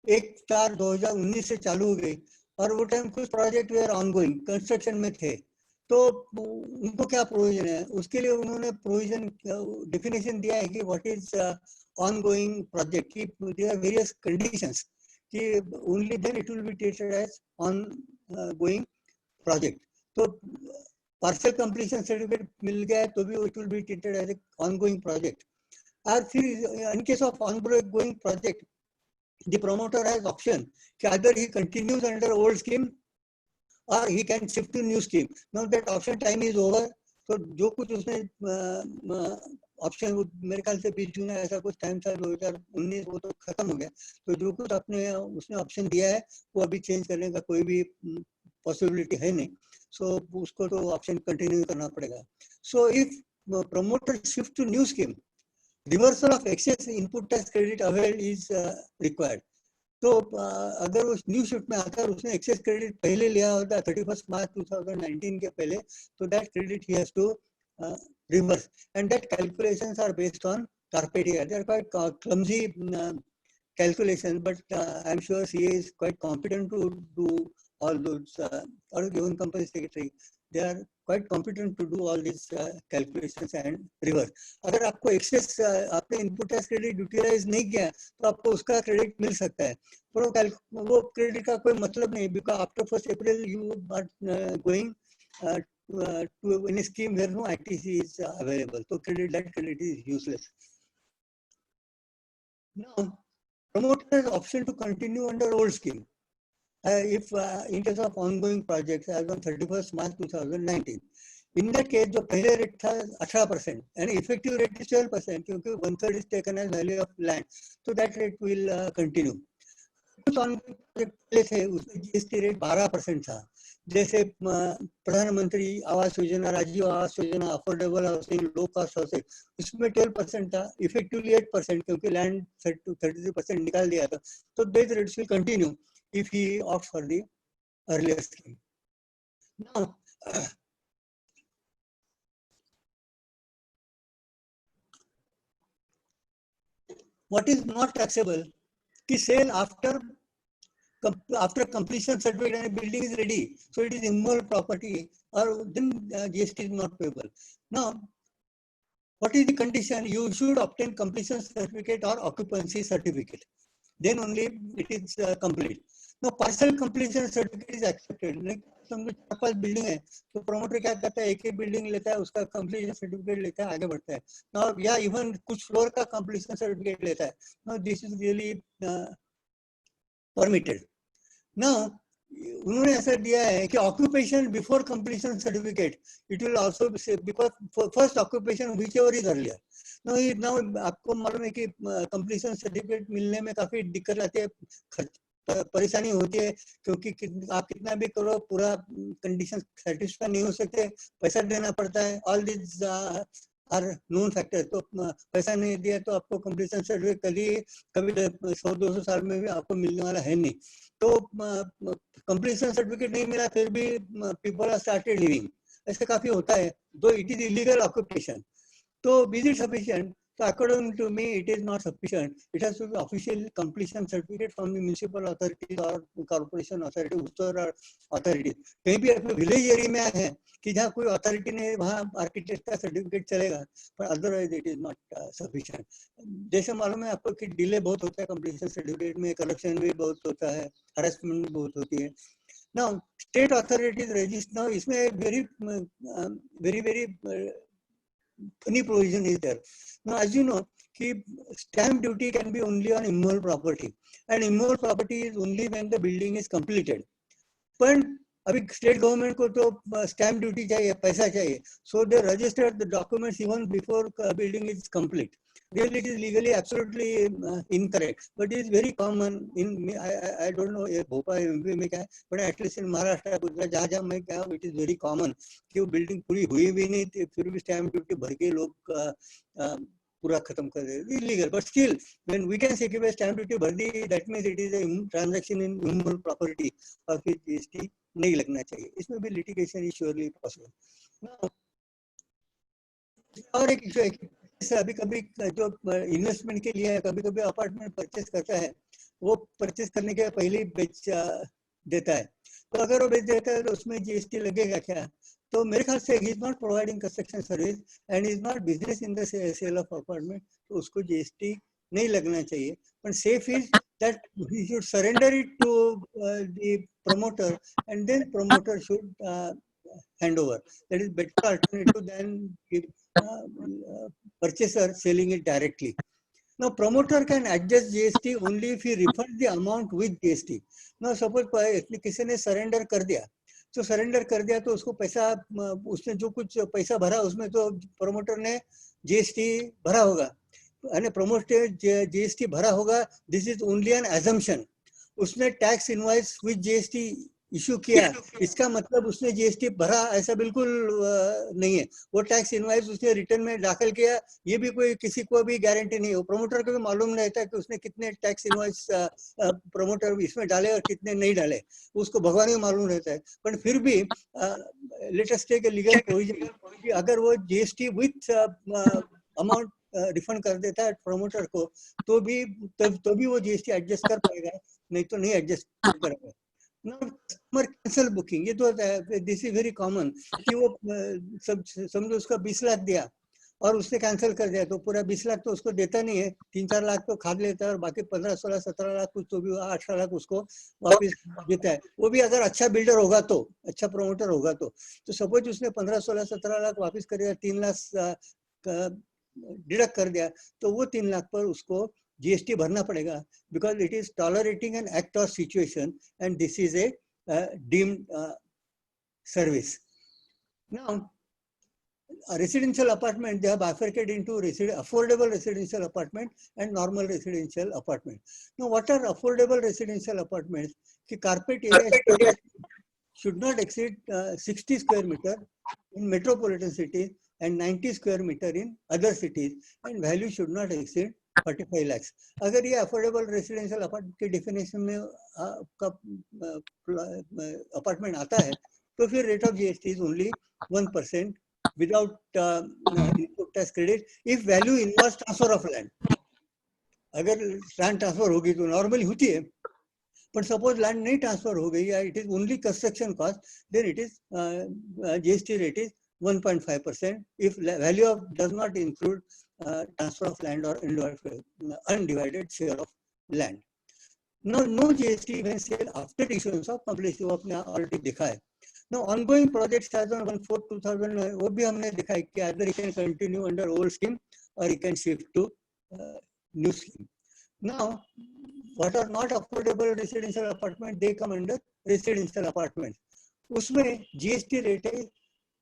[SPEAKER 2] 1/4/2019 से चालू हो गई और वो टाइम कुछ प्रोजेक्ट वेयर ऑनगोइंग कंस्ट्रक्शन में थे, तो उनको क्या प्रोविजन है, उसके लिए उन्होंने प्रोविजन डेफिनेशन दिया है कि व्हाट इज ऑनगोइंग प्रोजेक्ट की देयर आर वेरियस कंडीशंस कि only then it will be treated as ongoing project. तो पार्शियल कंप्लीशन सर्टिफिकेट मिल गया है तो भी it will be treated as ongoing project. और फिर in case of ongoing project the promoter has option either he continues under old scheme or he can shift to new scheme. Now that option time is over, तो जो कुछ उसने option मेरे ख्याल से 20 जून ऐसा कुछ टाइम था 2019, वो तो खत्म हो गया. तो जो कुछ आपने उसने ऑप्शन दिया है वो अभी चेंज करने का कोई भी पॉसिबिलिटी है नहीं. सो उसको तो ऑप्शन कंटिन्यू करना पड़ेगा. So if promoter shift to new scheme, reversal of excess input tax credit availed is required. तो अगर उस न्यू शिफ्ट में आकर उसने एक्सेस क्रेडिट पहले लिया होता 31 मार्च 2019 के पहले, तो दैट क्रेडिट ही has to reverse, and that calculations are based on carpet area. They are quite clumsy calculations, but I'm sure CA is quite competent to do all those, or given company secretary, they are quite competent to do all these calculations and reverse. अगर आपको excess आपने input tax credit utilize नहीं किया तो आपको उसका credit मिल सकता है, पर वो credit का कोई मतलब नहीं, because after 1st April you are going to any scheme where no ITC is available, so that credit is useless. Now promoter has option to continue under old scheme. if in case of ongoing projects as on 31st March 2019, in that case जो पहले rate था 18% and effective rate is 12% क्योंकि 1/3 is taken as value of land, so that rate will continue. कुछ ongoing project पहले थे उसमें GST rate 12% था, जैसे प्रधानमंत्री Awas Yojana, Rajiv Awas Yojana, affordable housing, low cost housing, उसमें 12% था, इफेक्टिवली 8% क्योंकि लैंड 33% निकाल दिया था, तो these rates will continue if he opts for the earlier scheme. Now, what is not taxable? Ki sale after completion certificate and building is ready, so it is immovable property, or then GST is not payable. Now, what is the condition? You should obtain completion certificate or occupancy certificate. Then only it is complete. Now, partial completion certificate is accepted. Like समझो 4-5 building है, तो promoter क्या करता है, एक एक building लेता है, उसका कंप्लीशन सर्टिफिकेट लेता है, आगे बढ़ता है. Now, या इवन कुछ फ्लोर का कंप्लीशन सर्टिफिकेट लेता है. Now, this is really permitted. Now, उन्होंने ऐसा दिया है कि occupation before completion certificate it will also because first occupation which ever is earlier. Now आपको मालूम है कि कंप्लीशन सर्टिफिकेट मिलने में काफी दिक्कत आती है, परेशानी होती है, क्योंकि आप कितना भी करो पूरा कंडीशन सेटिस्फाई नहीं हो सकते, पैसा देना पड़ता है. All this are known factor. तो पैसा नहीं दिया तो आपको कंप्लीशन सर्टिफिकेट कभी 100-200 साल में भी आपको मिलने वाला है नहीं. तो कंप्लीशन सर्टिफिकेट नहीं मिला फिर भी पीपल आर स्टार्टेड लिविंग, ऐसे काफी होता है, दो इट इज इलीगल ऑक्यूपेशन. तो is it sufficient? So according to me, it is not sufficient. It has to be official completion certificate from the municipal authority or corporation authority, whichever authority. कहीं भी अपने village area में है कि जहाँ कोई authority नहीं, वहाँ आर्किटेक्ट का सर्टिफिकेट चलेगा, पर otherwise it is not sufficient. जैसे मालूम है आपको कि डिले बहुत होता है कंप्लीशन सर्टिफिकेट में, करप्शन भी बहुत होता है, हरासमेंट भी बहुत होती है. Now, state authorities register. Now, इसमें very funny provision is there. Now, as you know, stamp duty can be only on immovable property, and immovable property is only when the building is completed. But अभी state government को तो stamp duty चाहिए, पैसा चाहिए, so they register the documents even before building is complete. Really, it is legally absolutely incorrect, but it is very common in I don't know Bhopal MP में क्या है, but at least in Maharashtra Gujarat जहाँ जहाँ मैं क्या, it is very common कि वो building पूरी हुई भी नहीं फिर भी स्टैम्प ड्यूटी भर के लोग पूरा खत्म कर दे. Illegal, but still when we can say कि भाई स्टैम्प ड्यूटी भर दी, that means it is a transaction in immovable property, और फिर GST नहीं लगना चाहिए. इसमें भी litigation is surely possible. Now, और एक इशू है, अभी कभी जो इन्वेस्टमेंट के लिए कभी कभी अपार्टमेंट परचेस करता है, वो परचेस करने के पहले बेच देता है, तो अगर वो बेच देता है तो उसमें GST लगेगा क्या? तो मेरे ख्याल से he is not providing construction service and is not business in the sale of apartment, तो उसको GST नहीं लगना चाहिए. But safe is that he should surrender it to the promoter, and then promoter should hand over. That is better alternative than purchaser selling it directly. Now, promoter can adjust GST only if he refunds the amount with GST. Now, suppose किसी ने surrender कर दिया, तो surrender कर दिया तो उसको पैसा, उसने जो कुछ पैसा भरा उसमें तो promoter ने GST भरा होगा, यानी promoter GST भरा होगा. This is only an assumption. उसने tax invoice with GST issue किया, इसका मतलब उसने GST भरा ऐसा बिल्कुल नहीं है. वो टैक्स इनवॉइस उसने रिटर्न में दाखिल किया, ये भी कोई किसी को भी गारंटी नहीं है. प्रमोटर को भी मालूम नहीं रहता कि उसने कितने टैक्स इनवॉइस प्रमोटर इसमें डाले और कितने नहीं डाले, उसको भगवान ही मालूम रहता है. पर फिर भी let us take a legal provision कि अगर वो GST विथ अमाउंट रिफंड कर देता है प्रमोटर को, तो भी वो GST एडजस्ट कर पाएगा, नहीं तो नहीं एडजस्ट करेगा. Now, customer cancel booking, ये तो this is very common कि वो समझो उसका 20 लाख दिया और उसने कैंसिल कर दिया, तो पूरा 20 लाख तो उसको देता नहीं है, 3-4 लाख तो खाद लेता है और बाकी 15-16-17 लाख कुछ तो भी 18 लाख उसको वापस देता है. वो भी अगर अच्छा बिल्डर होगा तो, अच्छा प्रमोटर होगा तो सपोज उसने 15-16-17 लाख वापस कर दिया, 3 लाख डिडक्ट कर दिया, तो वो 3 लाख पर उसको GST भरना पड़ेगा, because it is tolerating an act or situation and this is a deemed service. Now, a residential apartment, they have bifurcated into affordable residential apartment and normal residential apartment. Now, what are affordable residential apartments? The carpet area should not exceed 60 square meter in metropolitan cities and 90 square meter in other cities, and value should not exceed 45 lakhs. अगर ये affordable residential apartment के definition में apartment आता है, तो फिर rate of GST is only 1% without input tax credit if value involves transfer of land. अगर land transfer होगी तो normally होती है, but suppose land नहीं transfer हो गई या it is only construction cost, then it is GST rate is 1.5% if value of does not include transfer of land or undivided share of land. Now, no GST when sale after issuance of published, वो आपने already देखा है. Now, ongoing projects as on 1/4/2000 वो भी हमने देखा है कि either you can continue under old scheme or you can shift to new scheme. Now, what are not affordable residential apartment, they come under residential apartments. उसमें GST rate है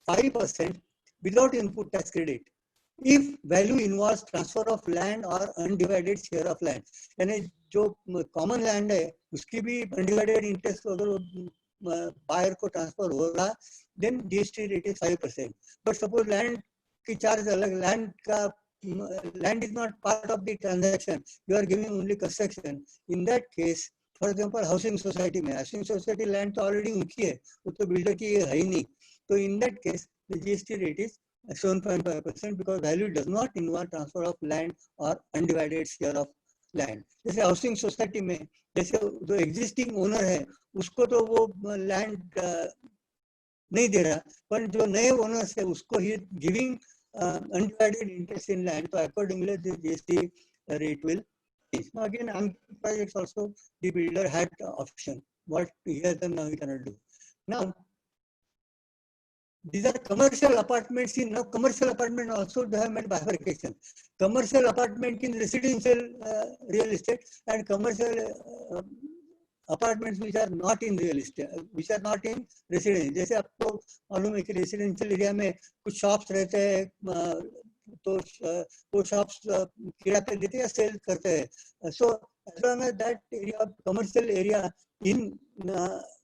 [SPEAKER 2] 5% without input tax credit if value involves transfer of land or undivided share of land. यानी जो common land है उसकी भी undivided interest अगर buyer को transfer हो रहा, then GST rate is 5%. But suppose land की charge अलग, land is not part of the transaction, you are giving only construction. In that case, for example, housing society में, housing society land तो already उनकी है, वो तो builder की है ही नहीं. So in that case, the GST rate is 7.5% because value does not involve transfer of land or undivided share of land. जैसे housing society में, जैसे जो existing owner है, उसको तो वो land नहीं दे रहा, पर जो नए owners है, उसको he giving undivided interest in land, so accordingly the GST rate will change. Now again, on projects also the builder had option. What he has done, now he cannot do. Now, these are commercial apartments. In now commercial apartment also they have made bifurcation. Commercial apartment in residential real estate and commercial apartments which are not in real estate, which are not in residential. जैसे आपको मालूम है कि residential area में कुछ shops रहते हैं, तो वो shops किराए पे देते हैं, sell करते हैं. So as long as that area, commercial area in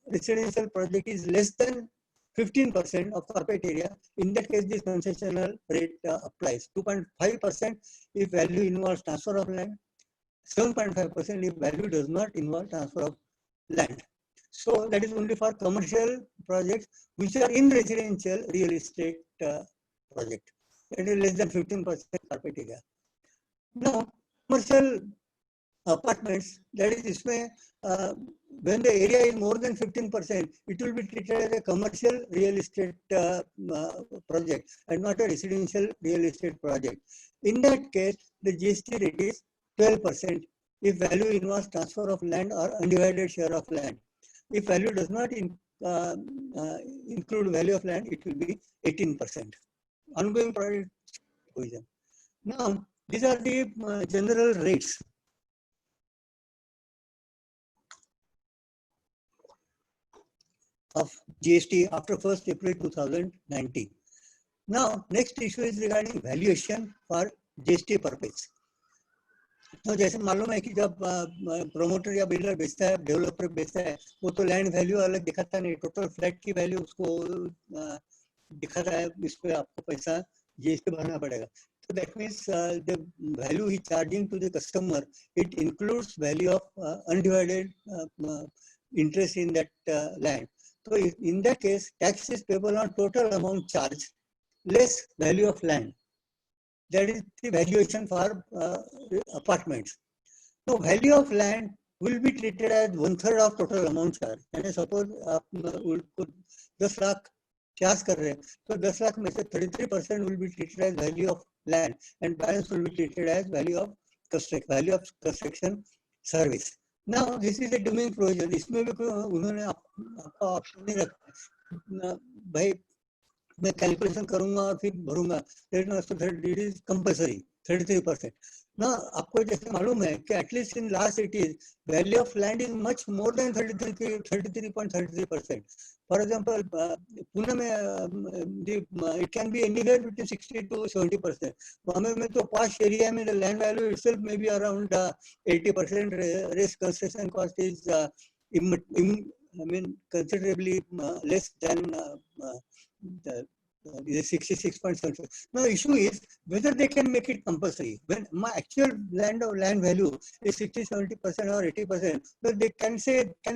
[SPEAKER 2] residential project is less than 15% of carpet area, in that case this concessional rate applies. 2.5% if value involves transfer of land, 7.5% if value does not involve transfer of land. So that is only for commercial projects which are in residential real estate project. That is less than 15% carpet area. Now, commercial apartments, that is इसमें when the area is more than 15%, it will be treated as a commercial real estate project and not a residential real estate project. In that case, the GST rate is 12% if value involves transfer of land or undivided share of land. If value does not include value of land, it will be 18%. Ongoing project provision. Now, these are the general rates. Of GST after 1st April 2019. Now, next issue is regarding valuation for GST purpose. तो जैसे मालूम है कि जब promoter या builder बेचता है, developer बेचता है, वो तो लैंड वैल्यू अलग दिखाता नहीं, टोटल फ्लैट की वैल्यू उसको दिखाता है, इस पे आपको पैसा GST भरना पड़ेगा. So that means the value he charging to the customer, it includes value of undivided interest in that land. So in that case, tax is payable on total amount charged less value of land. That is the valuation for apartments. So value of land will be treated as 1/3 of total amount charged. And suppose आप 10 lakh charge कर रहे हैं, तो 10 lakh में से 33% will be treated as value of land and balance will be treated as value of construction service. Now this is a domain provision. इसमें भी उन्होंने आपका ऑप्शन नहीं रखा, भाई मैं कैलकुलेशन करूंगा और फिर भरूंगा. It is compulsory. 33%. ना आपको जैसे मालूम है कि at least in last cities value of land is much more than 33.33%. For example Pune में it can be anywhere between 60 to 70%. Bombay में तो पॉश एरिया में the land value itself may be around 80%. Risk construction cost is I mean considerably less than the 66.7. Now issue is whether they can make it compulsory. When my actual land value is 60-70% or 80%, but they can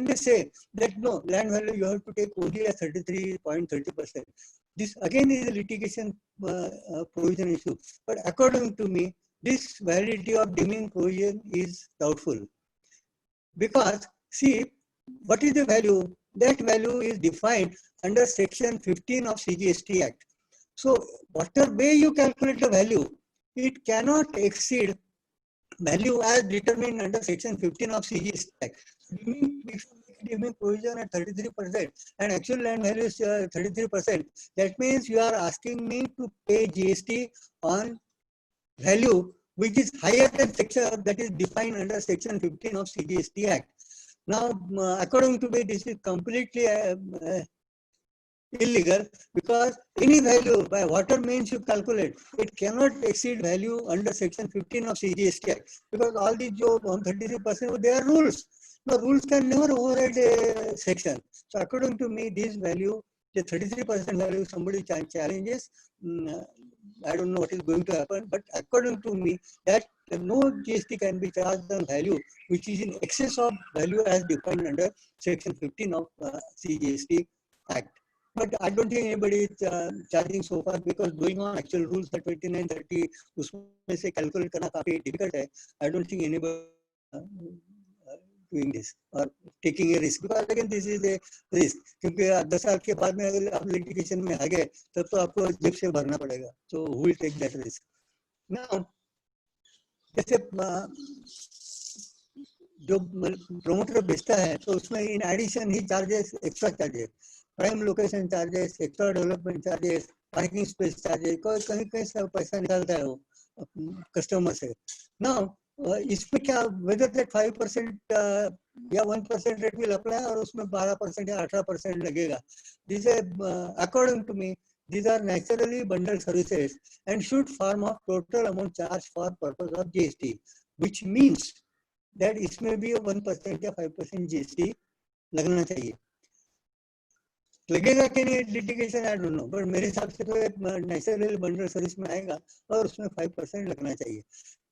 [SPEAKER 2] they say that no, land value you have to take only at 33.30%. This again is a litigation provision issue. But according to me, this validity of deeming provision is doubtful. Because see, what is the value? That value is defined under section 15 of CGST Act. So whatever way you calculate the value, it cannot exceed value as determined under section 15 of CGST Act. Deeming provision at 33% and actual land value is 33%. That means you are asking me to pay GST on value which is higher than section that is defined under section 15 of CGST Act. Now, according to me, this is completely illegal because any value by whatever means you calculate, it cannot exceed value under section 15 of CGST Act because all these 33%, they are rules. No, rules can never override a section. So according to me, this value, the 33% value, somebody challenges, I don't know what is going to happen, but according to me, that no GST can be charged on value which is in excess of value as defined under section 15 of CGST Act. But I don't think anybody is charging so far because going on actual rules that 29-30 उसमें से calculate करना काफी difficult है. I don't think anybody doing this or taking a risk because again this is a risk क्योंकि 10 साल के बाद में अगर आप litigation में आ गए तब तो आपको जेब से भरना पड़ेगा. So who will take that risk? Now जैसे जो promoter बेचता है तो उसमें in addition he charges extra charges, prime location charges, extra development charges, parking space charges, कहीं कहीं से पैसा निकालता है वो customer से. Now इसमें क्या whether that 5% या 1% rate will apply और उसमें 12% या 18% लगेगा. This is according to me, these are naturally bundled services and should form of total amount charged for purpose of GST, which means that इसमें भी 1% या 5% GST लगना चाहिए. लगेगा कि नहीं litigation I don't know, but मेरे हिसाब से तो naturally bundled service में आएगा और उसमें 5% लगना चाहिए.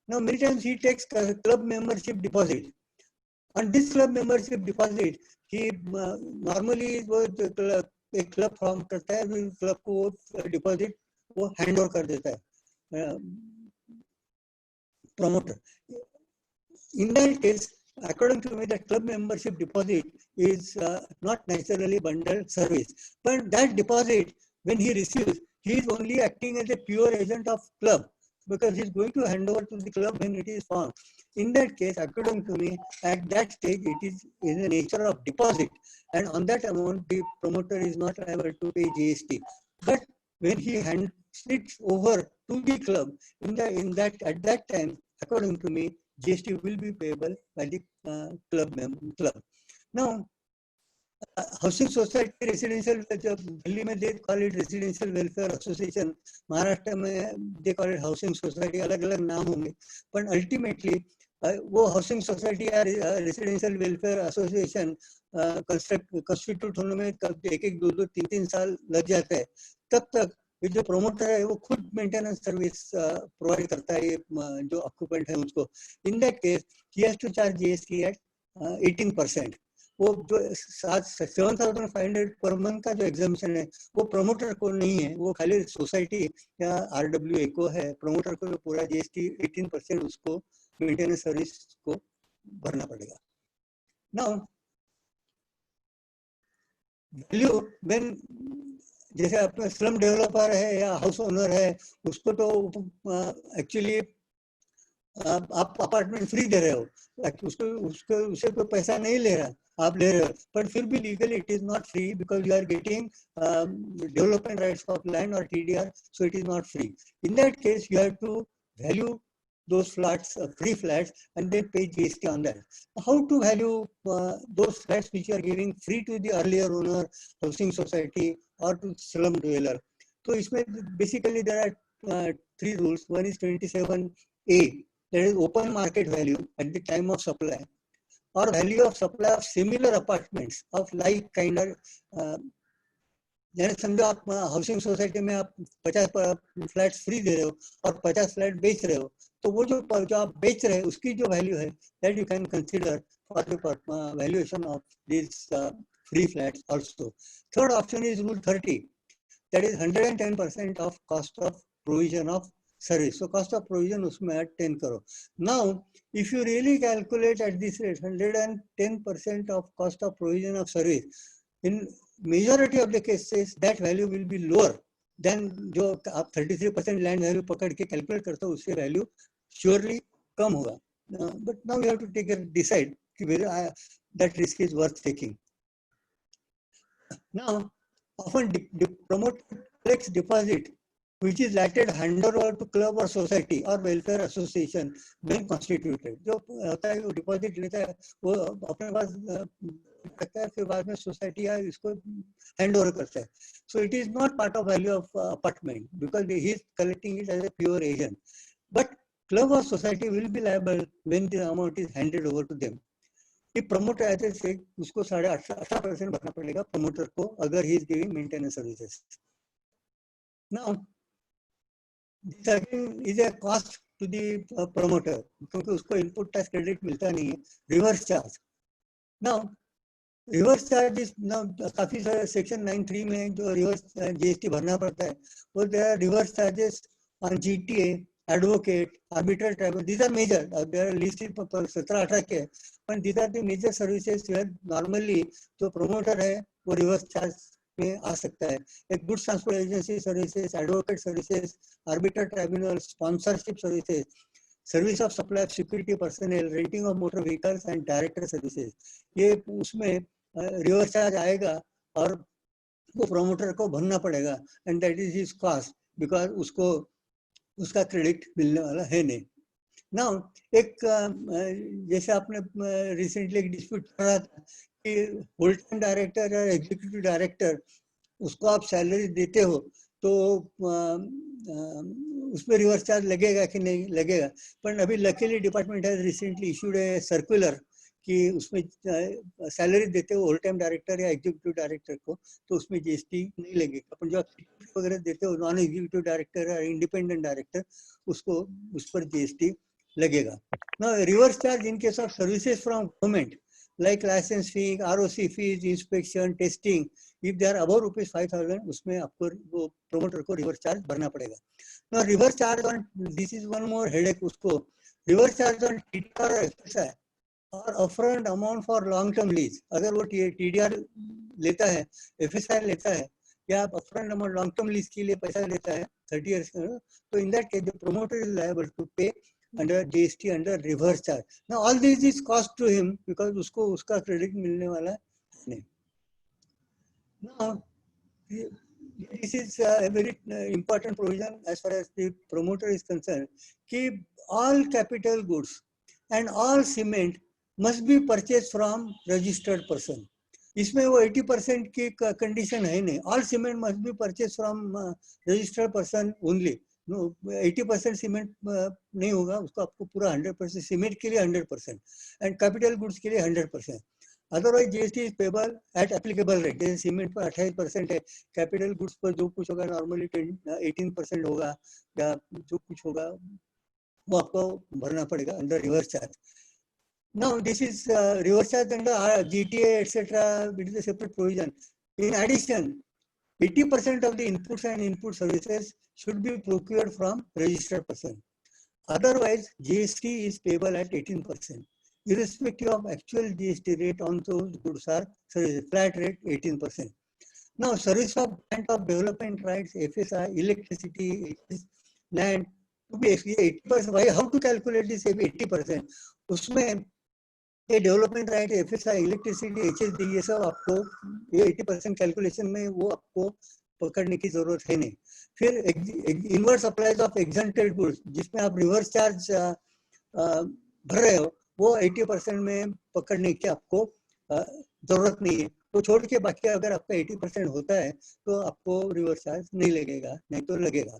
[SPEAKER 2] Now many times he takes club membership deposit. On this club membership deposit, he normally वो एक club form करता है, फिर club को वो deposit वो hand over कर देता है promoter. In that case, according to me, the club membership deposit is not necessarily bundled service. But that deposit, when he receives, he is only acting as a pure agent of club because he is going to hand over to the club when it is formed. In that case, according to me, at that stage, it is in the nature of deposit. And on that amount, the promoter is not able to pay GST. But when he hands it over to the club, at that time, according to me, GST will be payable by the club. Now, housing society residential, Delhi में they call it residential welfare association, Maharashtra में they call it housing society, अलग-अलग नाम होंगे, but ultimately वो housing society या residential welfare association constitute होने में एक-एक, दो-दो, तीन-तीन साल लग जाते हैं. तब तक ये जो promoter है वो खुद maintenance service provide करता है ये जो occupant है उसको. In that case, he has to charge GST at 18%. वो जो 7,500 पर मंथ का जो एग्जामिशन है वो प्रोमोटर को नहीं है, वो खाली सोसाइटी या RWA को है. प्रोमोटर को पूरा GST 18% उसको मेंटेनेंस सर्विस को भरना पड़ेगा. नाउ वैल्यू व्हेन जैसे अपना स्लम डेवलपर है या हाउस ओनर है उसको तो एक्चुअली आप अपार्टमेंट फ्री दे रहे हो, उसे कोई पैसा नहीं ले रहा, आप ले रहे हो, पर फिर भी legally it is not free because you are getting development rights of land और TDR, so it is not free. In that case, you have to value those flats, free flats, and then pay GST on that. How to value those flats which you are giving free to the earlier owner, housing society, or to slum dweller? So basically there are 3 rules. One is 27A, that is open market value at the time of supply, or value of supply of similar apartments of like kind of जैसे समझो आप housing society में आप 50 flats free दे रहे हो और 50 flat बेच रहे हो, तो वो जो आप बेच रहे हो उसकी जो वैल्यू है, that you can consider for the valuation of this free flats also. Third option is rule 30, that is 110% of cost of provision of service. So cost of provision उसमें ऐड 10 करो. Now if you really calculate at this rate 110% of cost of provision of service, in majority of the cases that value will be lower than जो आप 33% land value पकड़ के calculate करते हो, उससे value surely कम होगा. But now you have to take decide कि that risk is worth taking. Now often promoter collects deposit which is later handed over to club or society or welfare association when constituted. जो होता है वो deposit लेता है, वो अपने पास रखता है, फिर बाद में सोसाइटी या इसको हैंड ओवर करता है. So it is not part of value of apartment because he is collecting it as a pure agent. But club or society will be liable when the amount is handed over to them. If promoter ऐसे से उसको 18% भरना पड़ेगा promoter को अगर he is giving maintenance services. Now this again is a cost to the promoter क्योंकि उसको input tax credit मिलता नहीं है. Reverse charge. Now reverse charge काफी सारे सेक्शन 9(3) में जो रिवर्स जीएसटी भरना पड़ता है, वो reverse charges on GTA, advocate, arbitral tribunal, these are major. There list 17-18 के, but these are the major services normally जो प्रमोटर है वो रिवर्स चार्ज में आ सकता है. एक goods transport agency services, advocate services, arbitral tribunal, sponsorship services, service of supply of security personal, renting of motor vehicles and director services, ये उसमें रिवर्स चार्ज आएगा और वो प्रोमोटर को भरना पड़ेगा. And that is his cost because उसको उसका क्रेडिट मिलने वाला है नहीं. नाउ एक जैसे आपने रिसेंटली एक डिस्प्यूट कर रहा था कि होल टाइम डायरेक्टर या एग्जीक्यूटिव डायरेक्टर उसको आप सैलरी देते हो तो उसमें रिवर्स चार्ज लगेगा कि नहीं लगेगा. पर अभी luckily department has recently issued a circular कि उसमें सैलरी देते हो होल टाइम डायरेक्टर या एग्जीक्यूटिव डायरेक्टर को तो उसमें जीएसटी नहीं लगेगा. अपन जो वगैरह देते हो नॉन एग्जीक्यूटिव डायरेक्टर या इंडिपेंडेंट डायरेक्टर, उसको उस पर जीएसटी लगेगा. Now reverse charge in case of services from government like licence fee, ROC fees, inspection, testing, if they are above ₹5,000 उसमें आपको वो प्रोमोटर को रिवर्स चार्ज भरना पड़ेगा. Now reverse charge on, this is one more headache, उसको reverse charge on TDR FSI और upfront amount for long term lease. अगर वो टीडीआर लेता है, एफएसआई लेता है या upfront amount long term lease के लिए पैसा लेता है 30 years, तो in that case the promoter is liable to pay under GST under reverse charge. Now all this is cost to him because उसको उसका क्रेडिट मिलने वाला नहीं. Now this is a very important provision as far as the promoter is concerned कि all capital goods and all cement must be purchased from registered person. इसमें वो 80% की condition है नहीं. All cement must be purchased from registered person only. 80% cement नहीं होगा, उसको आपको पूरा 100% सीमेंट के लिए 100% एंड कैपिटल गुड्स के लिए 100%. Otherwise GST is payable eight applicable rate. जैसे सीमेंट पर 28% है, कैपिटल गुड्स पर जो कुछ होगा नॉर्मली 18% होगा या जो कुछ होगा वो आपको भरना पड़ेगा under reverse charge. Now this is reverse charge under GTA etcetera, it is a separate provision. In addition 80% of the inputs and input services should be procured from registered person. Otherwise, GST is payable at 18%. Irrespective of actual GST rate on those goods are flat rate 18%. Now, service of grant of development rights, FSI, electricity, land, to be 80%. Why? How to calculate this 80%? उसमें ये development right, FSI, electricity, HSD, ये सब आपको ये 80% calculation में वो आपको पकड़ने की जरूरत है नहीं। फिर inverse applies of exempted goods, जिसमें आप रिवर्स चार्ज भर रहे हो, वो 80% में पकड़ने की आपको जरूरत नहीं है। तो छोड़ के बाकी अगर आपका 80% होता है तो आपको रिवर्स चार्ज नहीं लगेगा, नहीं तो लगेगा।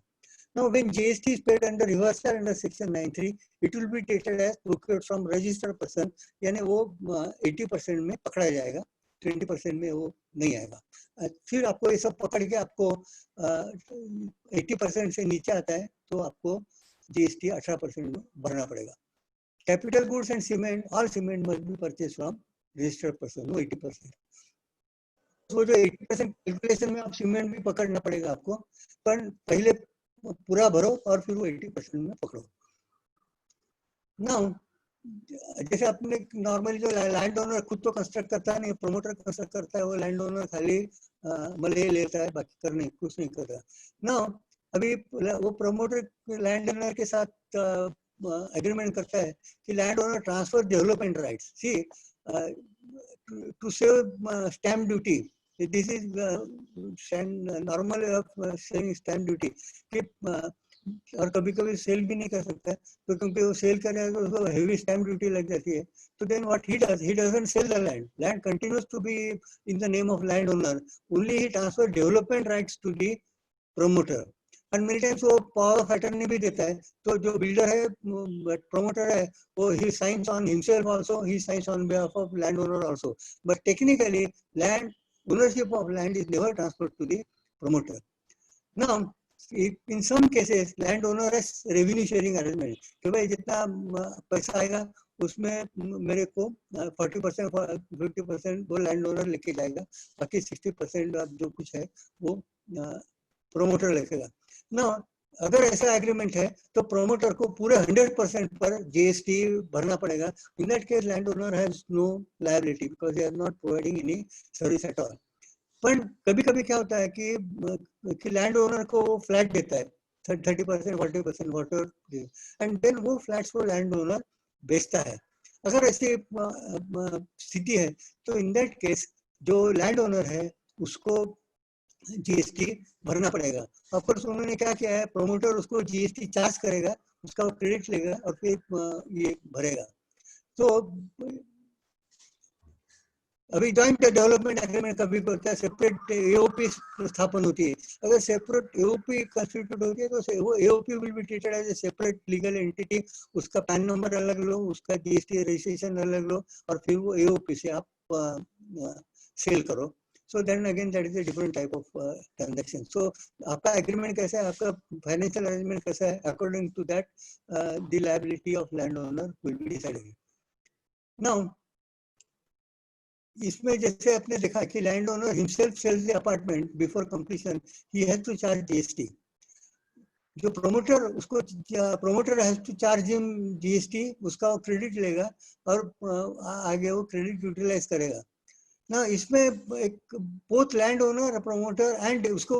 [SPEAKER 2] Now, when GST is paid under reversal under section 93, it will be treated as procured from registered person, यानी वो 80% में पकड़ा जाएगा, 20% में वो नहीं आएगा। फिर आपको ये सब पकड़ के आपको 80% से नीचे आता है तो आपको GST 18% में भरना पड़ेगा। Capital goods and cement, all cement must be purchased from registered person, no 80%। वो जो 80% कैलकुलेशन में आप सीमेंट भी पकड़ना पड़ेगा आपको, पर पहले पूरा भरो और फिर वो 80% में पकड़ो। नाउ जैसे आपने नॉर्मली जो लैंड ओनर खुद तो कंस्ट्रक्ट करता है नहीं, प्रोमोटर कंस्ट्रक्ट करता है, वो लैंड ओनर खाली मले लेता है, बाकी करने कुछ नहीं करता। नाउ अभी वो प्रोमोटर लैंड ओनर के साथ एग्रीमेंट करता है कि land owner transfer development rights, see to save stamp duty. This is normal of saying stamp duty कि और कभी कभी सेल भी नहीं कर सकता है, तो क्योंकि वो सेल करेगा तो उसको हेवी स्टैम्प ड्यूटी लग जाती है। तो then what he does, he doesn't sell the land, land continues to be in the name of landowner, only he transfer development rights to the promoter। and many times वो power of attorney भी देता है, तो जो builder है promoter है वो he signs on himself also, he signs on behalf of landowner also, but technically land ownership of land is never transferred to the promoter। Now, in some cases, landowner has revenue sharing arrangement कि भाई जितना पैसा आएगा उसमें मेरे को 40% 50% वो landowner लेके जाएगा, बाकी 60% आप जो कुछ है वो promoter लेकेगा। Now, अगर ऐसा एग्रीमेंट है तो प्रोमोटर को पूरे 100% पर GST भरना पड़ेगा। In that case, landowner has no liability because they are not providing any service at all। पर कभी कभी क्या होता है कि लैंड ओनर को वो फ्लैट देता है 30% 40% वाटर, एंड देन वो फ्लैट्स को लैंड ओनर बेचता है। अगर ऐसी स्थिति है तो इन दैट केस जो लैंड ओनर है उसको GST भरना पड़ेगा। ऑफकोर्स उन्होंने क्या किया है, प्रोमोटर उसको GST चार्ज करेगा, उसका वो क्रेडिट लेगा और फिर ये भरेगा। तो अभी जॉइंट डेवलपमेंट एग्रीमेंट कभी होता है, सेपरेट AOP स्थापन होती है। अगर सेपरेट AOP कंस्टिट्यूट होती है तो वो AOP will be treated as a separate legal entity, उसका पैन नंबर अलग लो, उसका GST रजिस्ट्रेशन अलग लो और फिर वो AOP से आप सेल करो। So then again that is a different type of transaction. So आपका एग्रीमेंट कैसा है, आपका फाइनेंशियल अरेंजमेंट कैसा है, according to that the liability of land owner will be decided. Now इसमें जैसे आपने देखा कि land owner himself sells the apartment before completion, he has to charge GST। जो प्रोमोटर उसको promoter has to charge him GST, उसका वो credit लेगा और आगे वो क्रेडिट यूटिलाइज करेगा ना। इसमें एक both land owner promoter and उसको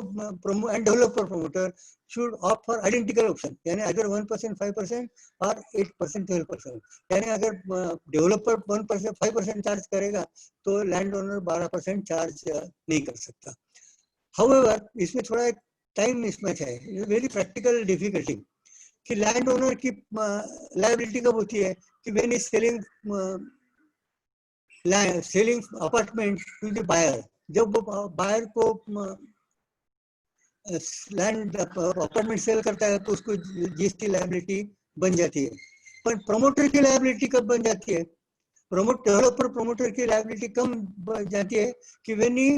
[SPEAKER 2] and developer promoter should opt for identical option, यानी अगर 1% 5% और 8% 12%, यानी अगर डेवलपर 1% 5% चार्ज करेगा तो लैंड ओनर 12% चार्ज नहीं कर सकता। However, इसमें थोड़ा एक टाइम मिसमैच है, वेरी प्रैक्टिकल डिफिकल्टी कि लैंड ओनर की लायबिलिटी कब होती है कि when is selling apartment to the buyer, जब वो बायर को लैंड अपार्टमेंट सेल करता है तो उसको GST लायबिलिटी बन जाती है। पर प्रमोटर की लायबिलिटी कब बन जाती है, डेवलपर प्रमोटर की लायबिलिटी कम बन जाती है कि when he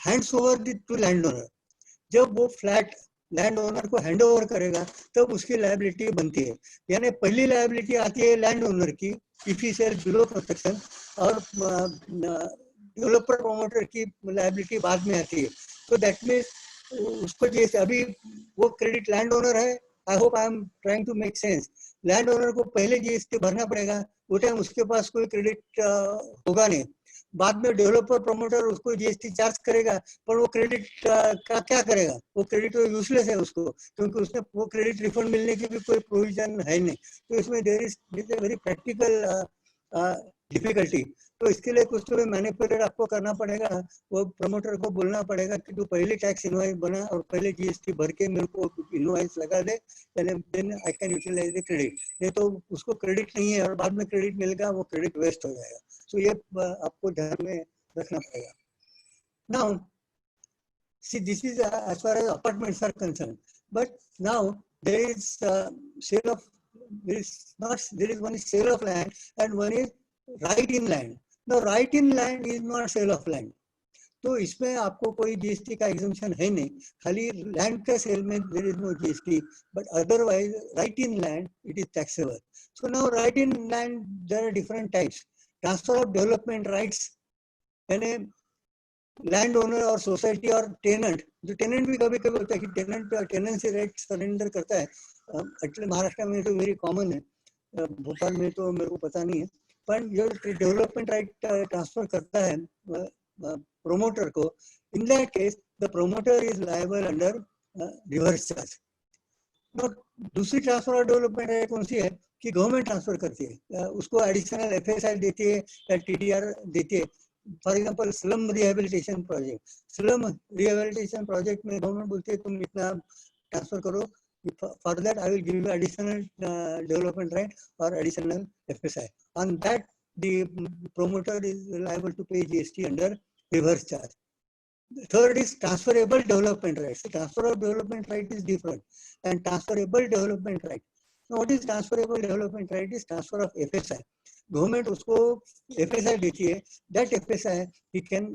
[SPEAKER 2] hands over to land owner, जब वो फ्लैट लैंड ओनर को हैंड ओवर करेगा तब उसकी लायबिलिटी बनती है। यानी पहली लायबिलिटी आती है लैंड ओनर की if he cell below protection, और डेवलपर प्रमोटर की लायबिलिटी बाद में आती है। तो दैट मीन्स उसको जैसे अभी वो क्रेडिट लैंड ओनर है, I hope I am trying to make sense, land owner को पहले GST भरना पड़ेगा, वो टाइम उसके पास कोई क्रेडिट होगा नहीं। बाद में डेवलपर प्रमोटर उसको GST चार्ज करेगा, पर वो क्रेडिट का क्या करेगा, वो क्रेडिट तो यूजलेस है उसको, क्योंकि उसने वो क्रेडिट रिफंड मिलने की भी कोई प्रोविजन है नहीं। तो इसमें there is a very practical difficulty, तो इसके लिए कुछ तो मैनिपुलेट आपको करना पड़ेगा, वो प्रमोटर को बोलना पड़ेगा कि तू पहले टैक्स इनवॉइस बना और पहले जीएसटी भर के मेरे को इनवॉइस लगा दे, then I can utilise the credit. नहीं तो उसको क्रेडिट नहीं है और बाद में क्रेडिट मिलेगा, वो क्रेडिट वेस्ट हो जाएगा। सो ये आपको ध्यान में रखना पड़ेगा। Now see, this is as far as apartments are concerned, but now there is sale of, there is one is sale of land and one is right in land. Now right in land is not sale of land, तो इसमें आपको कोई GST का exemption है नहीं, खाली land का sale में there is no GST, but otherwise right in land it is taxable. So now right in land there are different types. Transfer of development rights, यानी लैंड ओनर और society और tenant, जो tenant भी कभी कभी होता है कि टेनेंट टेनेंसी राइट सरेंडर करता है, एक्चुअली महाराष्ट्र में तो वेरी कॉमन है, भोपाल में तो मेरे को पता नहीं है, पर जो डेवलपमेंट राइट ट्रांसफर करता है प्रोमोटर को, इन that case the promoter is liable under reverse charge. दूसरी ट्रांसफर ऑफ डेवलपमेंट राइट कौन सी है कि गवर्नमेंट ट्रांसफर करती है, उसको एडिशनल एफएसआई देती है या टीडीआर देती है। For example slum rehabilitation project, slum rehabilitation project में गवर्नमेंट बोलती है तुम इतना ट्रांसफर करो, for that I will give you additional development right और additional FSI, on that the promoter is liable to pay GST under reverse charge. The third is transferable development rights. The transfer of development right is different, and transferable development right. Now, what is transferable development right? Is transfer of FSI. Government उसको FSI देती है. That FSI he can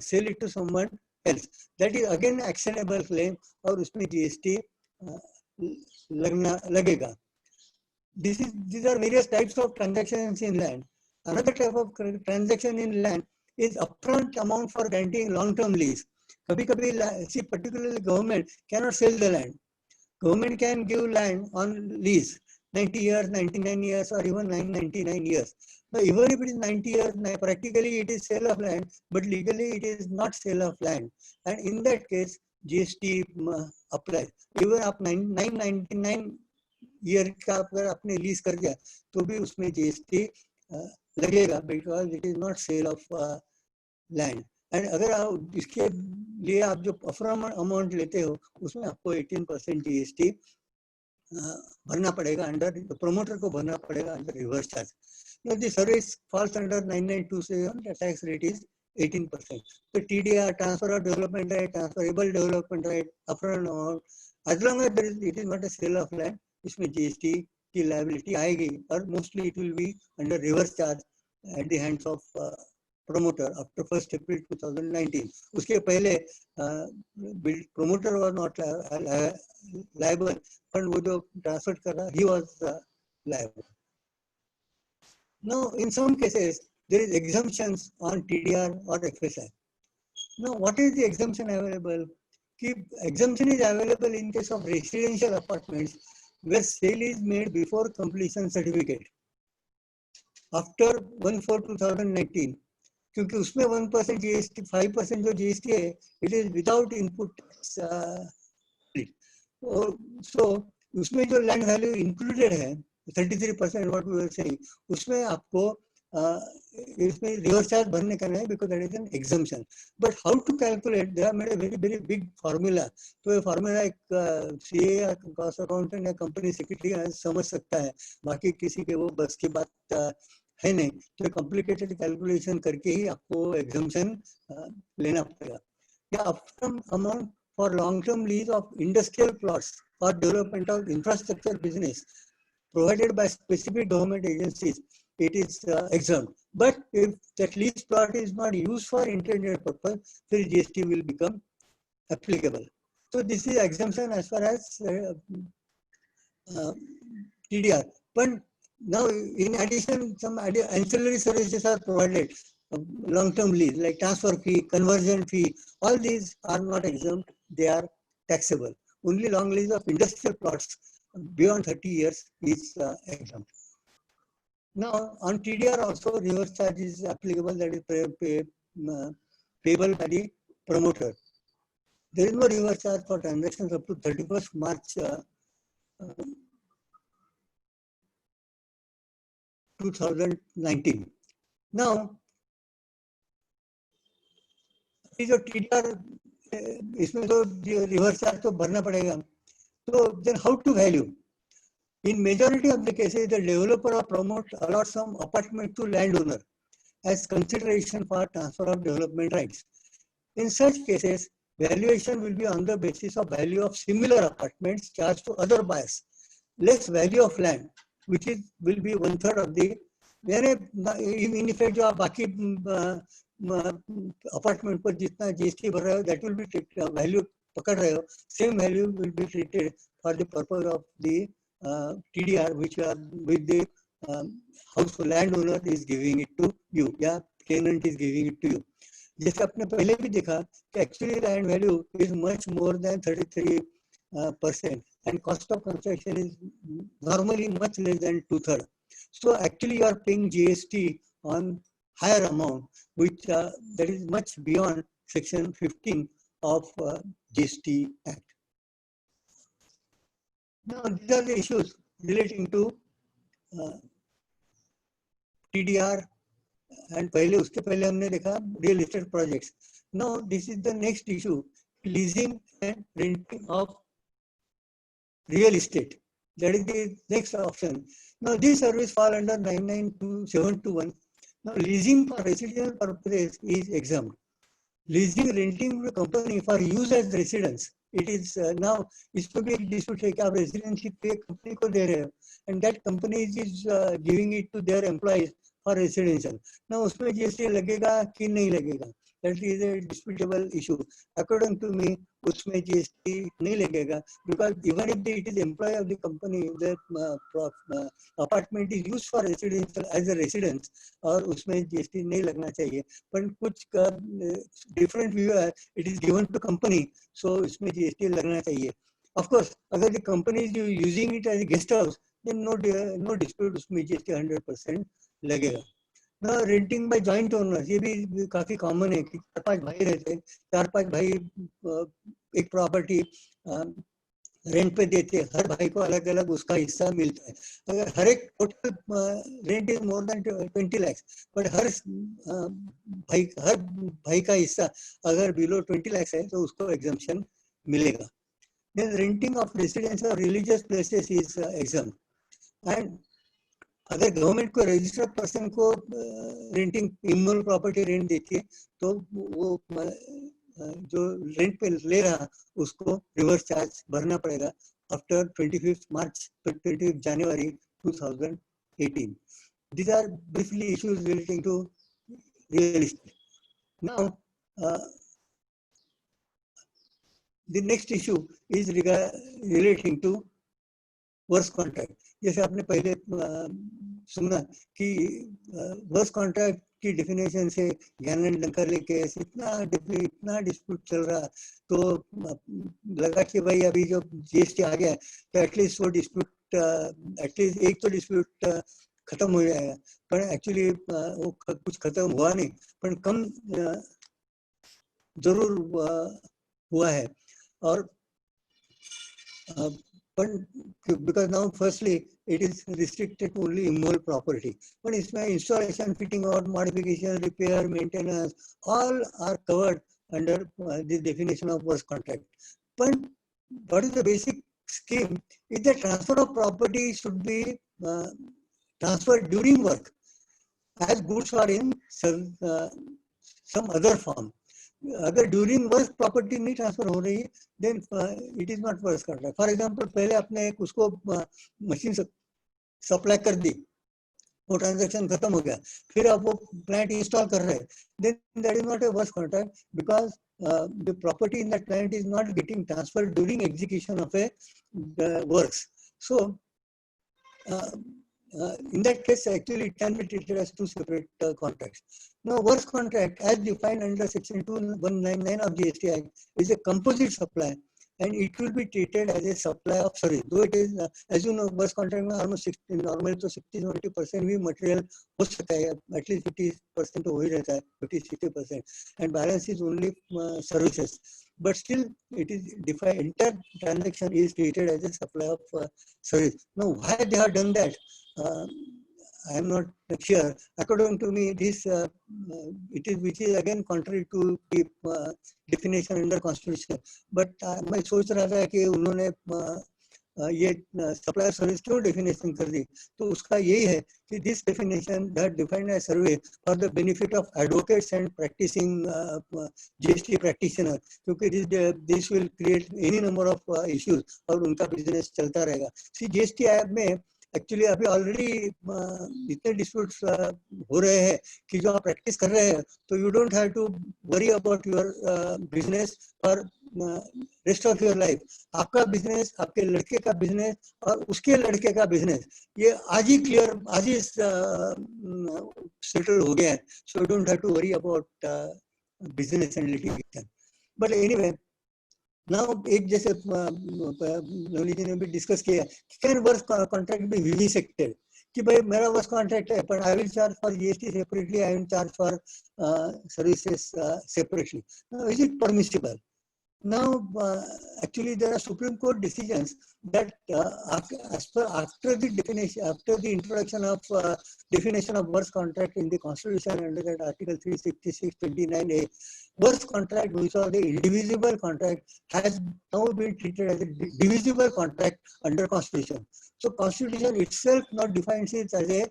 [SPEAKER 2] sell it to someone else. That is again actionable claim और उसमें GST लगेगा. These are various types of transactions in land. Another type of transaction in land is upfront amount for guaranteeing long-term lease. कभी-कभी, see, particularly government cannot sell the land. Government can give land on lease, 90 years, 99 years, or even 999 years. Now, even if it is 90 years, practically it is sale of land, but legally it is not sale of land. And in that case, GST applies. Even up 999 year का अगर आपने lease कर दिया तो भी उसमें GST लगेगा, because it is not sale of land. And अगर आप इसके लिए आप जो अपफ्रंट अमाउंट लेते हो उसमें आपको 18% जीएसटी भरना पड़ेगा, अंडर प्रोमोटर को भरना पड़ेगा under reverse charge. The service falls under 9927, the tax rate is 18%. तो TDR, transfer of development right, transferable development right, upfront amount, as long as it is not a sale of land, इसमें GST की liability आएगी और mostly it will be under reverse charge at the hands of promoter after 1 April 2019. उसके पहले promoter was not liable, पर वो जो transfer कर रहा he was liable. Now, in some cases, there is exemptions on TDR or FSI. Now, what is the exemption available? Exemption is available in case of residential apartments where sale is made before completion certificate. After 1/4/2019, क्योंकि उसमें 1% GST, 5% जो GST है, it is without input. So उसमें जो land value included है 33% what we were saying, उसमें आपको इसमें रिवर्स चार्ज भरने का नहीं, because that is an exemption. But how to calculate, they are made a very very big formula. तो ये फार्मूला एक सीए या कॉस्ट अकाउंटेंट या कंपनी सेक्रेटरी समझ सकता है, बाकी किसी के वो बस की बात है नहीं. तो कॉम्प्लिकेटेड कैलकुलेशन करके ही आपको एग्जम्पशन लेना पड़ेगा. या upfront amount for long term lease of industrial plots और development of infrastructure business provided by specific government agencies, it is exempt. But if that lease plot is not used for intended purpose, then GST will become applicable. So this is exemption as far as TDR. But now, in addition, some ancillary services are provided. Long-term lease like transfer fee, conversion fee, all these are not exempt, they are taxable. Only long lease of industrial plots beyond 30 years is exempt. Now, on TDR also, reverse charge is applicable, that is payable by the promoter. There is no reverse charge for transactions up to 31st March 2019. Now, ये जो TDR इसमें तो reverse charge तो भरना पड़ेगा. So then how to value? In majority of the cases, the developer or promoter allots some apartment to landowner as consideration for transfer of development rights. In such cases, valuation will be on the basis of value of similar apartments charged to other buyers, less value of land, which will be 1/3 of the. In effect, जो आप बाकी apartment पर जितना GST भर रहे हो, that will be value पकड़ रहे हो, same value will be treated for the purpose of the TDR, which are with the house landowner is giving it to you, या tenant is giving it to you. जैसे आपने पहले भी देखा कि actually land value is much more than 33%, and cost of construction is normally much less than 2/3. So actually you are paying GST on higher amount, which that is much beyond section 15 of GST Act. Now these are the issues relating to TDR, and पहले उसके पहले हमने देखा real estate projects. Now this is the next issue, leasing and renting of real estate. That is the next option. Now these services fall under 992(7)(1). Now leasing for residential purposes is exempt. Leasing, renting to a company for use as residence, it is now इसमें भी एक dispute है कि आप residency पे company को दे रहे हो, and that company is giving it to their employees for residential. Now उसमें GST लगेगा कि नहीं लगेगा? That is a disputable issue. According to me, उसमें GST नहीं लगेगा, because even if it is employee of the company, the apartment is used for residential as a residence, और उसमें GST नहीं लगना चाहिए. But कुछ different view है, it is given to company, so इसमें GST लगना चाहिए. Of course, अगर the company is using it as a guest house, then no dispute, उसमें GST 100% लगेगा. Now renting by joint owners, ये भी काफी common है कि 4-5 भाई रहते हैं, 4-5 भाई एक प्रॉपर्टी रेंट पे देते हैं, हर भाई को अलग अलग उसका हिस्सा मिलता है. अगर हर एक total rent is more than 20 lakhs, but हर भाई का हिस्सा अगर बिलो 20 lakhs है तो उसको एग्जम्पशन मिलेगा. Then renting of residential or religious places is exempt. And अगर गवर्नमेंट को रजिस्टर्ड पर्सन को रेंटिंग इमोरल प्रॉपर्टी रेंट देती है तो वो जो रेंट पे ले रहा उसको रिवर्स चार्ज भरना पड़ेगा after 25 January 2018. These are briefly issues relating to real estate. Now the next issue is relating to works contract. जैसे आपने पहले सुना कि वर्स कॉन्ट्रैक्ट की डेफिनेशन से ज्ञान लंकर लेके इतना डिस्प्यूट चल रहा, तो लगा कि भाई अभी जो GST आ गया तो एटलीस्ट वो डिस्प्यूट एटलीस्ट एक तो डिस्प्यूट खत्म हो जाएगा. पर एक्चुअली वो कुछ खत्म हुआ नहीं, पर कम जरूर हुआ है. और but because now firstly it is restricted to only immovable property, but इसमें installation, fitting out, modification, repair, maintenance, all are covered under the definition of works contract. But what is the basic scheme is the transfer of property should be transferred during work as goods are in some other form. अगर during work property नहीं transfer हो रही है then it is not work contract. For example पहले आपने एक उसको machine supply कर दी, वो ट्रांजैक्शन खत्म हो गया, फिर आप वो प्लांट इंस्टॉल कर रहे हैं, then that is not a work contract because the property in that plant is not getting transfer during execution of a works. So in that case, actually, it can be treated as two separate contracts. Now, works contract, as defined under Section 2199 of GST Act, is a composite supply, and it will be treated as a supply of service. Though it is, as you know, works contract में almost 60, normally तो 60-70% भी material हो सकता है, at least 50% तो हो ही रहता है, 50-60%, and balance is only services. But still, it is defined. Entire transaction is treated as a supply of service. Now, why they have done that? I am not sure. According to me, this it is which is again contrary to the definition under constitution. But मैं सोच रहा था कि उन्होंने ये supplier service क्यों definition कर दी, तो उसका यही है कि this definition that defined as service for the benefit of advocates and practising GST practitioner, क्योंकि this will create any number of issues और उनका बिजनेस चलता रहेगा. सी जीएसटी ऐप में एक्चुअली अभी ऑलरेडी इतने डिस्प्यूट्स हो रहे हैं कि जो आप प्रैक्टिस कर रहे हैं तो you don't have to worry about your business for rest of your life. आपका बिजनेस, आपके लड़के का बिजनेस और उसके लड़के का बिजनेस, ये आज ही क्लियर, आज ही सेटल हो गया है. So you don't have to worry about business and litigation. But anyway, now एक जैसे लवली जी ने भी डिस्कस किया, can work contract be vivisected, कि भाई मेरा वर्क कॉन्ट्रैक्ट है पर I will charge for GST separately, I will charge for services separately. Is it permissible? Now, actually, there are Supreme Court decisions that after the definition, after the introduction of definition of works contract in the Constitution under that Article 366(29)(a), works contract, which was the indivisible contract, has now been treated as a divisible contract under Constitution. So, Constitution itself not defines it as a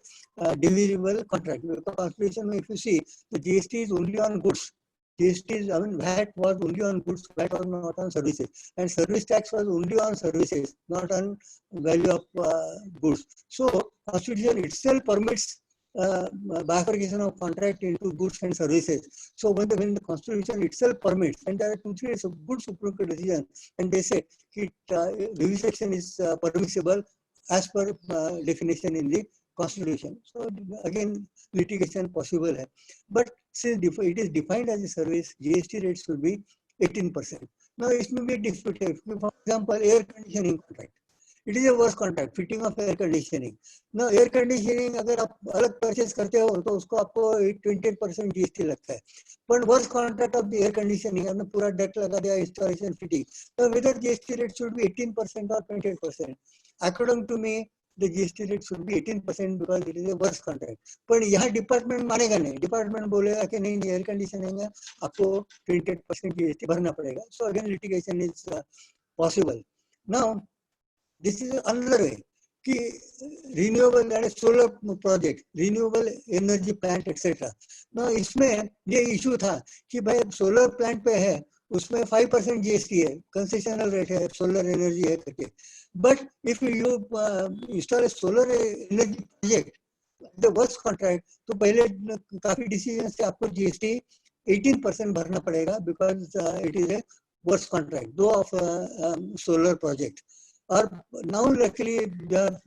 [SPEAKER 2] divisible contract. Because Constitution, if you see, the GST is only on goods. GST is, I mean, VAT was only on goods, VAT was not on services, and service tax was only on services, not on value of goods. So, Constitution itself permits bifurcation of contract into goods and services. So, when the Constitution itself permits, and there are 2-3 good Supreme Court decisions, and they say that vivisection is permissible as per definition in the Constitution. So, again, litigation possible hai. But since it is defined as a service, GST rates should be 18%. Now, it may be disputed. For example, air conditioning contract. It is a works contract, fitting of air conditioning. Now, air conditioning, अगर आप अलग purchase करते हो तो उसको आपको 28% GST लगता है. But works contract of the air conditioning, आपने पूरा debt लगा दिया, installation, fitting. So, whether GST rate should be 18% or 28%. According to me, the GST rate should be 18% because it is a works contract. पर यहाँ department मानेगा नहीं, department बोलेगा कि नहीं एयर कंडीशनिंग है, आपको 28% GST भरना पड़ेगा. So again litigation is possible. Now this is another way कि renewable and solar project, renewable energy plant etc. Now इसमें ये issue था कि भाई solar plant पे है, उसमें 5% GST है, concessional rate है, solar energy है करके. But if you install a solar energy project, the works contract, तो पहले काफी decisions से आपको GST 18% भरना पड़ेगा because it is a works contract, though of solar project. और now luckily they have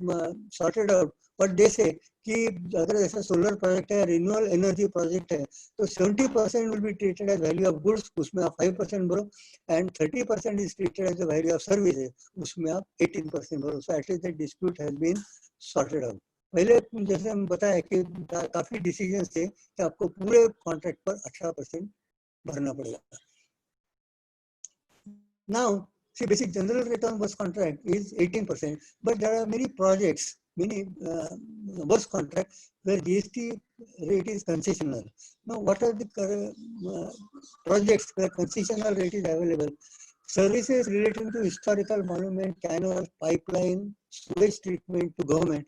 [SPEAKER 2] sorted out what they say कि अगर ऐसा solar project है, renewable energy project है, तो 70% will be treated as value of goods, उसमें आप 5% भरो, and 30% is treated as the value of services, उसमें आप 18% भरो. So at least the dispute has been sorted out. पहले जैसे हम बताया कि काफी decisions थे कि आपको पूरे contract पर 18% भरना पड़ेगा. Now, see, basic general rate on works contract is 18%, but there are many projects, many works contract where GST rate is concessional. Now, what are the projects where concessional rate is available? Services relating to historical monument, canals, pipeline, sewage treatment to government,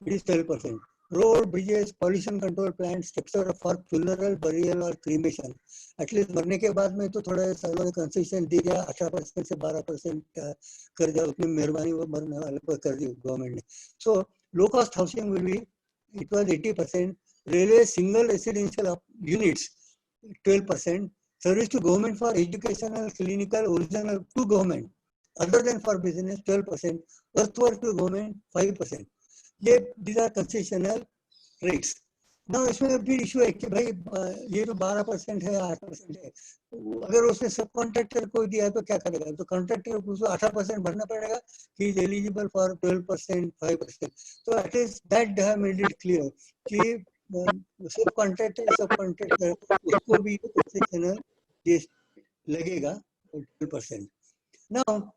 [SPEAKER 2] it is 12%. Road, bridges, pollution control plants, structure for funeral, burial or cremation. At least मरने के बाद में तो थोड़ा सालों में concession दी गया, 18% से 12% कर दिया, अपनी मेहरबानी वो मरने वाले पर कर दी गवर्नमेंट ने. So low cost housing will be, it was 80%. Railway single residential units 12%. Service to government for educational, clinical, original to government, other than for business 12%. Earthwork to government 5%. These are concessional rates. Now इसमें भी issue है कि भाई ये तो 12% है, 8% है, अगर उसने सब कॉन्ट्रैक्टर को दिया तो क्या करेगा? तो कॉन्ट्रैक्टर को 18% भरना पड़ेगा. He is eligible for 12%, 5%. तो at least that they have made it clear कि सब कॉन्ट्रैक्टर उसको भी concessional लगेगा 12%. Now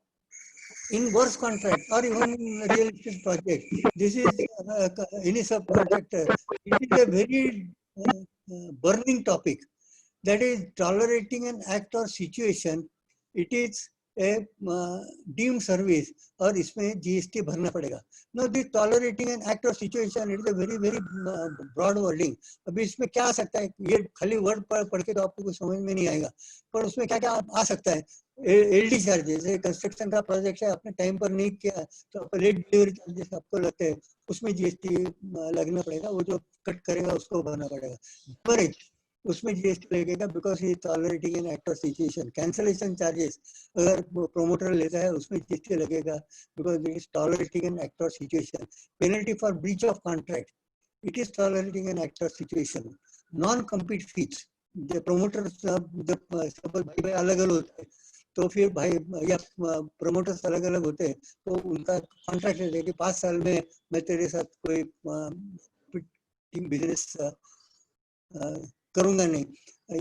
[SPEAKER 2] in works contract or even in real estate project, this is any subcontractor. It is a very burning topic. That is tolerating an act or situation. It is a deemed service और इसमें GST भरना पड़ेगा. Now this tolerating an act or situation, it is a very broad wording. अभी इसमें क्या आ सकता है? ये खाली वर्ड पढ़ के तो आपको कुछ समझ में नहीं आएगा. पर उसमें क्या क्या आ सकता है? LD चार्जेस, कंस्ट्रक्शन का प्रोजेक्ट है, आपने टाइम पर नहीं किया तो आपको लेट डिलीवरी चार्जेस आपको लगते हैं, उसमें GST लगना पड़ेगा. वो जो कट करेगा उसको भरना पड़ेगा. Demurrage, उसमें GST लगेगा because he tolerating an act or situation. Cancellation charges अगर प्रोमोटर लेता है उसमें GST लगेगा because it is tolerating an act or situation. Penalty for breach of contract, it is tolerating an act or situation. Non compete fees, promoter जब भाई अलग अलग होते हैं तो फिर भाई या प्रोमोटर्स अलग अलग होते हैं तो उनका कॉन्ट्रैक्ट है कि 5 साल में मैं तेरे साथ कोई बिजनेस करूंगा नहीं,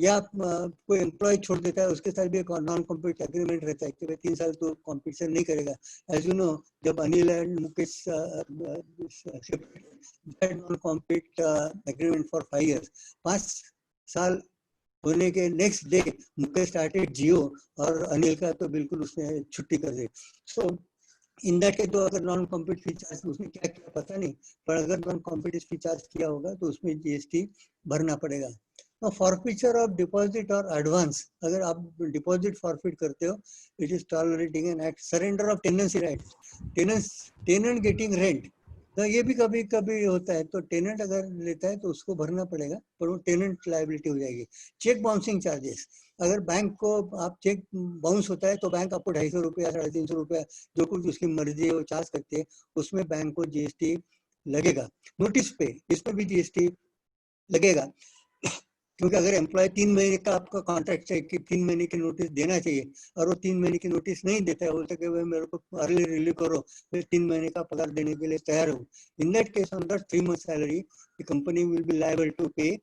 [SPEAKER 2] या कोई एम्प्लॉय छोड़ देता है उसके साथ भी एक नॉन कॉम्पीट एग्रीमेंट रहता है कि भाई 3 साल तो कॉम्पिटिशन नहीं करेगा. एज यू नो, जब Anil and Mukesh non compete agreement for 5 years, 5 साल होने के नेक्स्ट डे मुकेश स्टार्टेड जियो और अनिल का तो बिल्कुल उसने छुट्टी कर दी. सो इन दैट केस तो अगर नॉन कॉम्पीट फी चार्ज उसमें क्या क्या पता नहीं, पर अगर नॉन कॉम्पीट फी चार्ज किया होगा तो उसमें GST भरना पड़ेगा. फॉरफीचर ऑफ डिपॉजिट और एडवांस, अगर आप डिपॉजिट फॉरफिट करते हो, it is tolerating an act. Surrender of tenancy rights, tenant getting rent, तो ये भी कभी कभी होता है. तो टेनेंट अगर लेता है तो उसको भरना पड़ेगा, पर वो टेनेंट लायबिलिटी हो जाएगी. चेक बाउंसिंग चार्जेस, अगर बैंक को आप चेक बाउंस होता है तो बैंक आपको 250 रुपया 350 रुपया जो कुछ उसकी मर्जी है वो चार्ज करते हैं, उसमें बैंक को GST लगेगा. नोटिस पे, इसमें भी GST लगेगा क्योंकि अगर एम्प्लॉय 3 महीने का आपका कॉन्ट्रैक्ट है कि 3 महीने की नोटिस देना चाहिए और वो 3 महीने की नोटिस नहीं देता है, बोलता है कि भाई मेरे को अर्ली रिलीव करो, मैं 3 महीने का पगार देने के लिए तैयार हूँ. In that case under 3 months salary the company will be liable to pay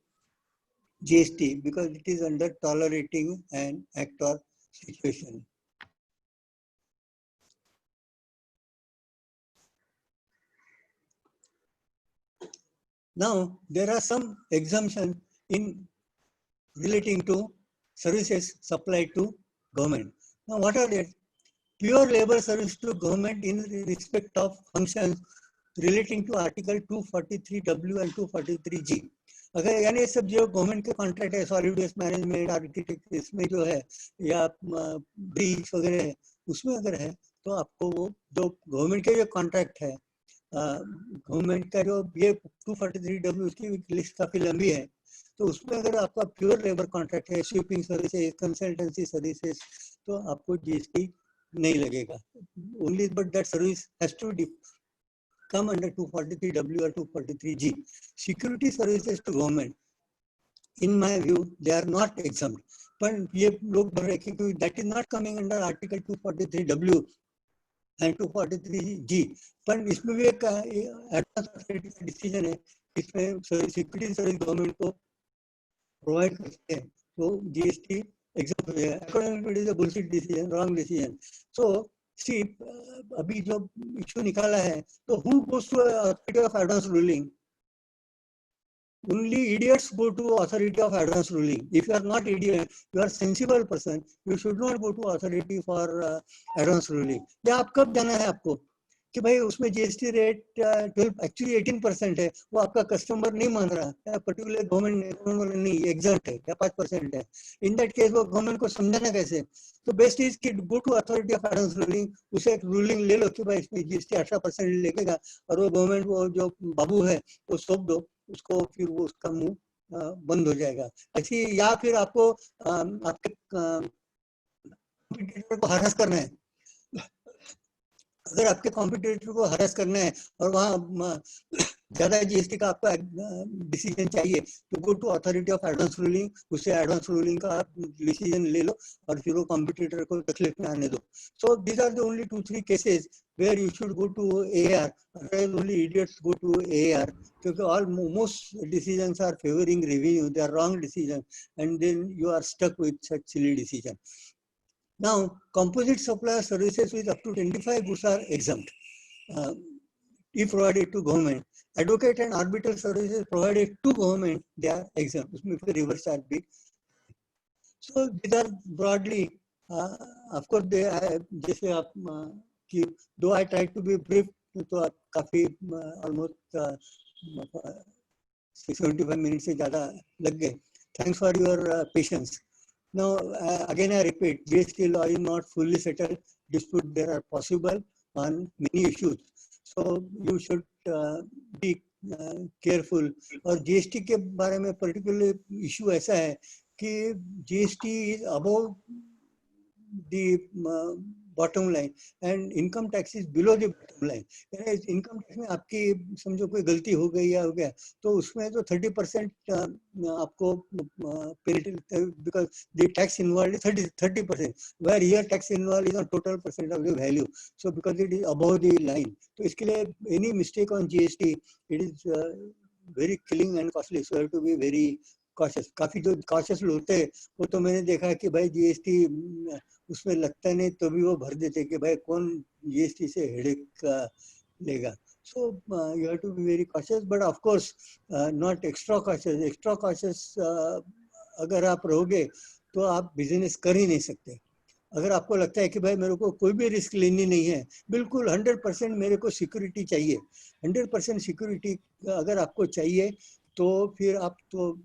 [SPEAKER 2] GST because it is under tolerating an act or situation. Now there are some exemptions in relating to services supplied to government. Now what are they? Pure labor service to government in respect of functions relating to Article 243W and 243G. अगर यानी सब जो government के contract है, solid waste management, architect, इसमें जो है या ब्रिज वगैरह है, उसमें अगर है तो आपको वो जो गवर्नमेंट के जो कॉन्ट्रैक्ट है, गवर्नमेंट का जो ये 243W, उसकी लिस्ट काफी लंबी है, तो उसमें अगर आपका प्योर लेबर कॉन्ट्रैक्ट है, स्वीपिंग सर्विसेज, कंसल्टेंसी सर्विसेज, तो आपको GST नहीं लगेगा. Only but that service has to come under 243W or 243G. Security services to government, in my view, they are not exempt. But ये लोग बोल रहे हैं कि that is not coming under Article 243W and 243G. पर इसमें भी एक एडवांस अथॉरिटी का डिसीजन है, इसमें सिक्योरिटी सर्विस गवर्नमेंट को प्रोवाइड करते हैं तो GST exempt हो जाएगा. According to it is a bullshit decision, wrong decision. So see, अभी जो इशू निकाला है तो who goes to authority of advance ruling? Only idiots go to authority of advance ruling. If you are not idiot, you are sensible person, you should not go to authority for advance ruling. या आप कब जाना है आपको कि भाई उसमें GST rate 12 actually 18% है, वो आपका कस्टमर नहीं मान रहा है, पर्टिकुलर गवर्नमेंट नहीं एग्जैक्ट है या 5% है. इन दैट केस वो गवर्नमेंट को समझाना कैसे? तो बेस्ट इज कि go to authority of advance ruling, उसे एक रूलिंग ले लो कि भाई इसमें GST 18% लगेगा और वो गवर्नमेंट वो जो बाबू है वो सौंप दो उसको, फिर वो उसका मुंह बंद हो जाएगा. ऐसी या फिर आपको आपके कॉम्पिटिटर को हरास करना है, अगर आपके कॉम्पिटिटर को हरास करना है और वहाँ ज्यादा GST का आपका डिसीजन चाहिए तो go to authority of advance ruling, उससे एडवांस रूलिंग का आप डिसीजन ले लो और फिर वो कॉम्पिटिटर को तकलीफ में आने दो. So these are the only 2-3 cases where you should go to AAR, otherwise only idiots go to AAR, क्योंकि all most decisions are favouring revenue, they are wrong decision and then you are stuck with such silly decision. Now, composite supplier services with up to 25 goods are exempt if provided to government. Advocate and arbitral services provided to government, they are exempt. उसमें फिर reverse charge भी. So these are broadly, of course, they जैसे आप कि though I tried to be brief, तो काफी almost 75 minutes से ज़्यादा लग गए. Thanks for your patience. Now, again I repeat, GST law is not fully settled. Disputes there are possible on many issues. So you should be careful. और GST के बारे में particular issue ऐसा है कि GST is above the bottom line and income tax is below the bottom line. Income tax में आपकी समझो कोई गलती हो गई या हो गया तो उसमें तो 30% आपको penalty, because the tax involved is 30%, where here tax involved is on total percent of the value. So because it is above the line, तो इसके लिए any mistake on GST, it is very killing and costly. So you have to be very cautious. काफी जो cautious लोग होते हैं वो तो मैंने देखा कि भाई GST उसमें लगता नहीं तो भी वो भर देते कि भाई कौन GST से हेडेक लेगा. So you have to be very cautious, but of course not extra cautious. Extra cautious अगर आप रहोगे तो आप बिजनेस कर ही नहीं सकते. अगर आपको लगता है कि भाई मेरे को कोई भी रिस्क लेनी नहीं है, बिल्कुल 100% मेरे को सिक्योरिटी चाहिए, 100% सिक्योरिटी अगर आपको चाहिए तो फिर आप तो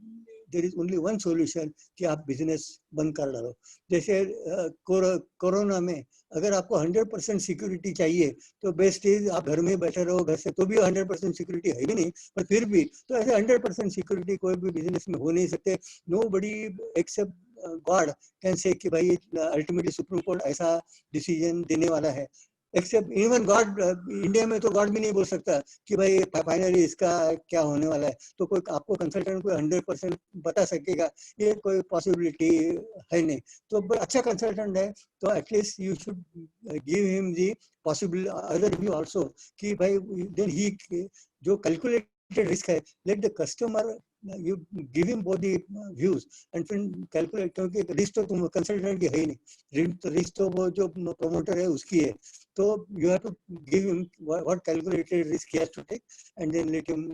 [SPEAKER 2] there is only one solution कि आप बिजनेस बंद कर डालो. जैसे कोरोना में अगर आपको 100% सिक्योरिटी चाहिए तो बेस्ट इज आप घर में बैठे रहो, घर से तो भी 100% सिक्योरिटी है भी नहीं, पर फिर भी तो ऐसे 100% सिक्योरिटी कोई भी बिजनेस में हो नहीं सकते. Nobody accept God can say कि भाई अल्टीमेटली सुप्रीम कोर्ट ऐसा डिसीजन देने वाला है. एक्सेप्ट इवन गॉड, इंडिया में तो गॉड भी नहीं बोल सकता कि भाई फाइनली इसका क्या होने वाला है. तो कोई आपको कंसल्टेंट कोई 100% बता सकेगा ये कोई पॉसिबिलिटी है नहीं. तो अच्छा कंसल्टेंट है तो at least you should give him the possible other view also कि भाई देन ही जो कैलकुलेटेड रिस्क है, let the customer you give him both the views and then calculate, क्योंकि रिस्क तो तुम कंसल्टेंट की है ही नहीं, रिस्क तो वो जो प्रोमोटर है उसकी है. तो you have to give him what calculated risk he has to take and then let him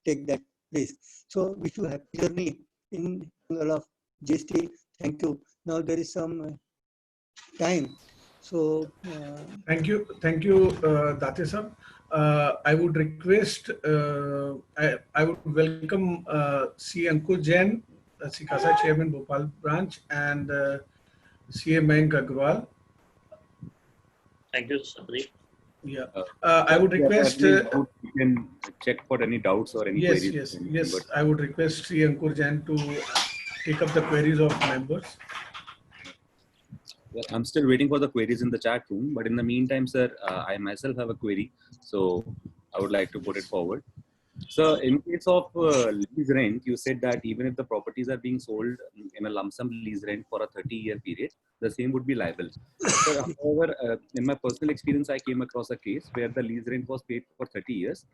[SPEAKER 2] take that risk. So wish you happy journey in all of GST. Thank you. Now there is some time. So
[SPEAKER 1] thank you, Date sir. I would request, I would welcome C. Ankur Jain, CASA Chairman, Bhopal branch, and CA Mayank Agrawal.
[SPEAKER 5] Thank you, Sabri.
[SPEAKER 1] Yeah, I would request.
[SPEAKER 6] You can check for any doubts or any queries.
[SPEAKER 1] Yes. I would request C. Ankur Jain to take up the queries of members.
[SPEAKER 6] Well, I'm still waiting for the queries in the chat room, but in the meantime, sir, I myself have a query, so I would like to put it forward. So, in case of lease rent, you said that even if the properties are being sold in a lump sum lease rent for a 30-year period, the same would be liable. So, however, in my personal experience, I came across a case where the lease rent was paid for 30 years,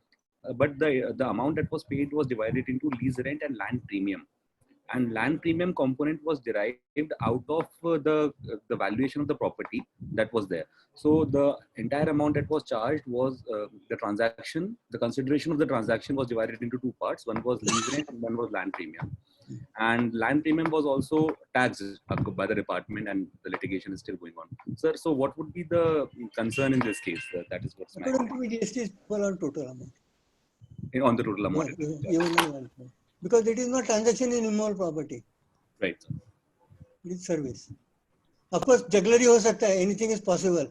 [SPEAKER 6] but the amount that was paid was divided into lease rent and land premium. And land premium component was derived out of the valuation of the property that was there. So the entire amount that was charged was the transaction. The consideration of the transaction was divided into two parts. One was lease rent and one was land premium. And land premium was also taxed by the department, and the litigation is still going on. Sir, so what would be the concern in this case? That is what's my
[SPEAKER 2] GST is on total amount.
[SPEAKER 6] On the total amount.
[SPEAKER 2] Yeah, because it is not transaction in immovable property.
[SPEAKER 6] Right.
[SPEAKER 2] It is service. Of course, jugglery हो सकता है. Anything is possible.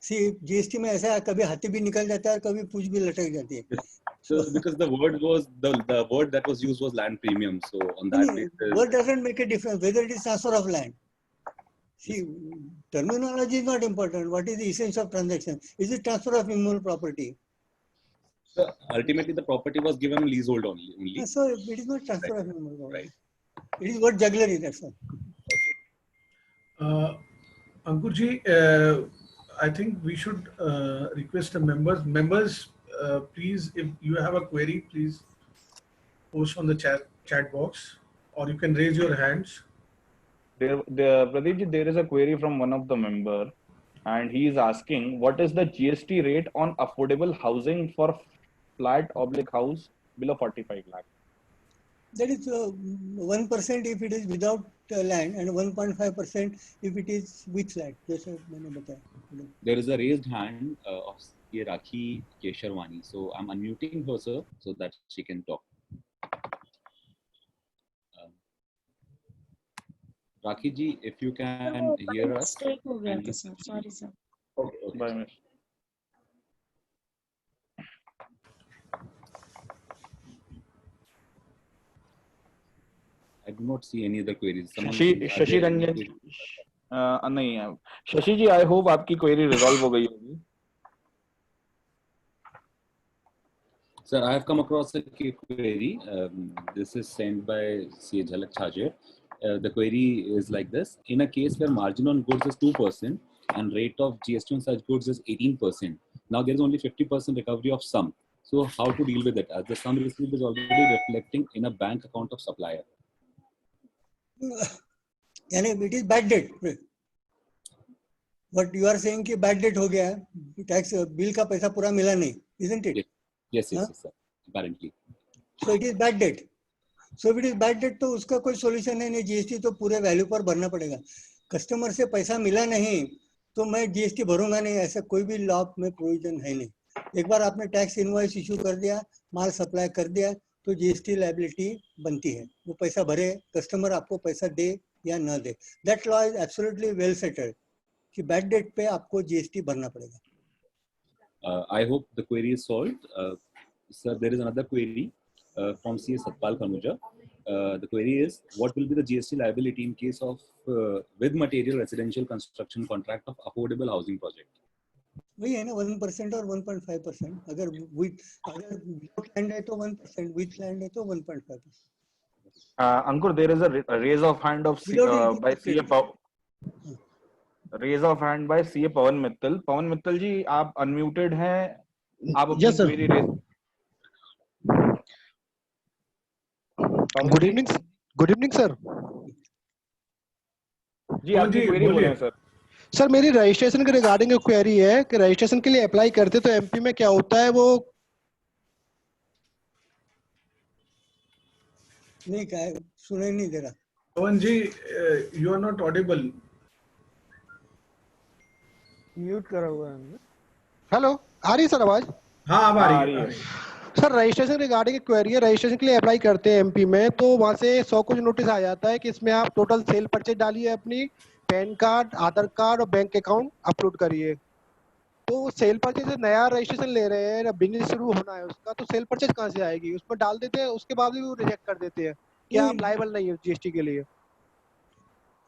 [SPEAKER 2] See, GST में ऐसा है कभी हाथी भी निकल जाता है और कभी पूंछ भी लटक जाती है.
[SPEAKER 6] So because the word was the word that was used was land premium. So on that basis,
[SPEAKER 2] word doesn't make a difference whether it is transfer of land. See, terminology is not important. What is the essence of transaction? Is it transfer of immovable property?
[SPEAKER 6] So ultimately, the property was given leasehold only.
[SPEAKER 2] So it is not transfer of immovable property.
[SPEAKER 6] Right.
[SPEAKER 2] It is word jugglery, that's all.
[SPEAKER 1] Ankurji, I think we should request the members. Members, please, if you have a query, please post on the chat box, or you can raise your hands.
[SPEAKER 5] Pradeep ji, there is a query from one of the member, and he is asking what is the GST rate on affordable housing for flat/house below 45 lakh.
[SPEAKER 2] That is 1% if it is without land and 1.5% if it is with land. जैसे मैंने बताया.
[SPEAKER 6] There is a raised hand of Rakhi Kesharwani. So I'm unmuting her, sir, so that she can talk. Rakhi ji, if you can hear us.
[SPEAKER 7] Mistake हो गया था sir. Sorry sir.
[SPEAKER 6] Okay.
[SPEAKER 5] By miss.
[SPEAKER 6] I do not see any other queries.
[SPEAKER 5] Shashi Ranjan नहीं, शशि जी, I hope आपकी query resolve हो गई होगी.
[SPEAKER 6] Sir, I have come across a query. This is sent by C. Jhalak Chajer. The query is like this. In a case where margin on goods is 2% and rate of GST on such goods is 18%, now there is only 50% recovery of sum. So how to deal with it? As the sum received is already reflecting in a bank account of supplier.
[SPEAKER 2] यानी it is bad debt. What you are saying कि bad debt हो गया है, tax bill का पैसा पूरा मिला नहीं, isn't it?
[SPEAKER 6] Yes, sir. Apparently.
[SPEAKER 2] So it is bad debt. So if it is bad debt तो उसका कोई solution है नहीं, GST तो पूरे value पर भरना पड़ेगा. Customer से पैसा मिला नहीं तो मैं GST भरूंगा नहीं, ऐसा कोई भी law में provision है नहीं. एक बार आपने tax invoice issue कर दिया, माल supply कर दिया तो GST liability बनती है. वो पैसा भरे, customer आपको पैसा दे या न दे. That law is absolutely well settled कि bad debt पे आपको GST भरना पड़ेगा.
[SPEAKER 6] I hope the query is solved. Sir, there is another query from C. Satpal Kanuja. The query is, what will be the GST liability in case of with material residential construction contract of affordable housing project?
[SPEAKER 2] वही है ना 1% और 1.5%. अगर without land है तो 1%, with land है तो 1.5%.
[SPEAKER 5] Ankur, there is a raise of hand of by CA raise of hand by CA Pawan Mittal. Pawan Mittal जी, आप unmuted हैं, आप अपनी query raise.
[SPEAKER 8] Good evening sir.
[SPEAKER 5] जी, आपकी query बोलिए सर.
[SPEAKER 8] सर, मेरी रजिस्ट्रेशन के रिगार्डिंग एक क्वेरी है कि रजिस्ट्रेशन के लिए अप्लाई करते तो एमपी में क्या होता है वो
[SPEAKER 2] नहीं क्या सुनाई नहीं दे रहा.
[SPEAKER 1] पवन जी, you are not audible.
[SPEAKER 3] Mute करा हुआ है.
[SPEAKER 8] हेलो, आ रही है सर आवाज?
[SPEAKER 1] हाँ, अब आ रही है.
[SPEAKER 8] सर, रजिस्ट्रेशन रिगार्डिंग एक क्वेरी है. रजिस्ट्रेशन के लिए अप्लाई करते हैं एमपी में तो वहां से 100 कुछ नोटिस आ जाता है कि इसमें आप टोटल सेल परचेज डालिए, अपनी पैन कार्ड, आधार कार्ड और बैंक अकाउंट अपलोड करिए. तो सेल परचेज से नया रजिस्ट्रेशन ले रहे हैं, बिजनेस शुरू होना है उसका, तो सेल परचेज कहाँ से आएगी? उसमें डाल देते हैं, उसके बाद भी वो रिजेक्ट कर देते हैं कि आप लायबल नहीं है जीएसटी के लिए.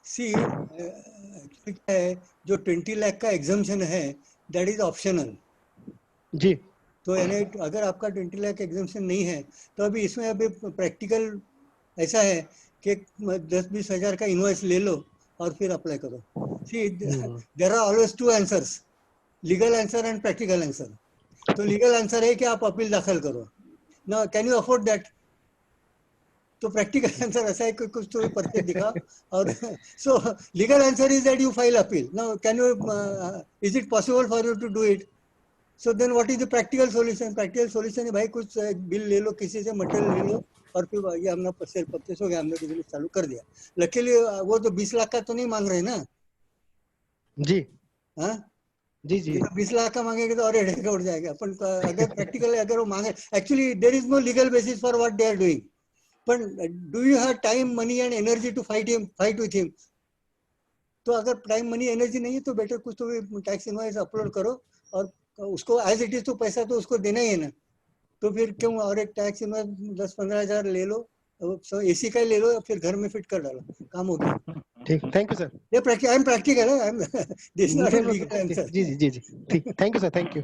[SPEAKER 2] सी क्या है, जो 20 लाख का एग्जम्पशन है दैट इज ऑप्शनल
[SPEAKER 8] जी.
[SPEAKER 2] तो यानी अगर आपका 20 लाख एग्जम्पशन नहीं है तो अभी इसमें अभी प्रैक्टिकल ऐसा है कि 10-20 हजार का इनवॉइस ले लो और फिर अप्लाई करो. See there are always two answers, legal answer and practical answer. तो लीगल आंसर है कि आप अपील दाखिल करो. ना कैन यू अफोर्ड दैट? तो प्रैक्टिकल आंसर ऐसा है कि कुछ तो परचेज दिखा और so legal answer is that you file appeal. Now can you is it possible for you to do it? So then what is the practical solution? Practical solution है भाई कुछ बिल ले लो, किसी से मटेरियल ले लो और फिर ये हमने सेल परचेस हो गया, हमने बिजनेस चालू कर दिया. लकीली वो तो 20 लाख का तो नहीं मांग रहे ना
[SPEAKER 8] जी.
[SPEAKER 2] हाँ
[SPEAKER 8] जी जी.
[SPEAKER 2] 20 लाख का मांगेंगे तो और हेडेक उठ जाएगा. अपन अगर प्रैक्टिकली अगर वो मांगे, actually there is no legal basis for what they are doing. But do you have time, money and energy to fight with him? तो अगर टाइम, मनी, एनर्जी नहीं है तो बेटर कुछ तो टैक्स इनवॉइस अपलोड करो और उसको एज इट इज तो पैसा तो उसको देना ही है ना. तो फिर क्यों और एक टैक्स इनवॉइस 10-15 हजार ले लो, एसी का ले लो, फिर घर में फिट कर डालो, काम हो गया.
[SPEAKER 8] ठीक, थैंक यू सर.
[SPEAKER 2] ये आई एम प्रैक्टिकल है, I am this not a legal answer.
[SPEAKER 8] जी जी जी जी. ठीक, thank you sir, thank you.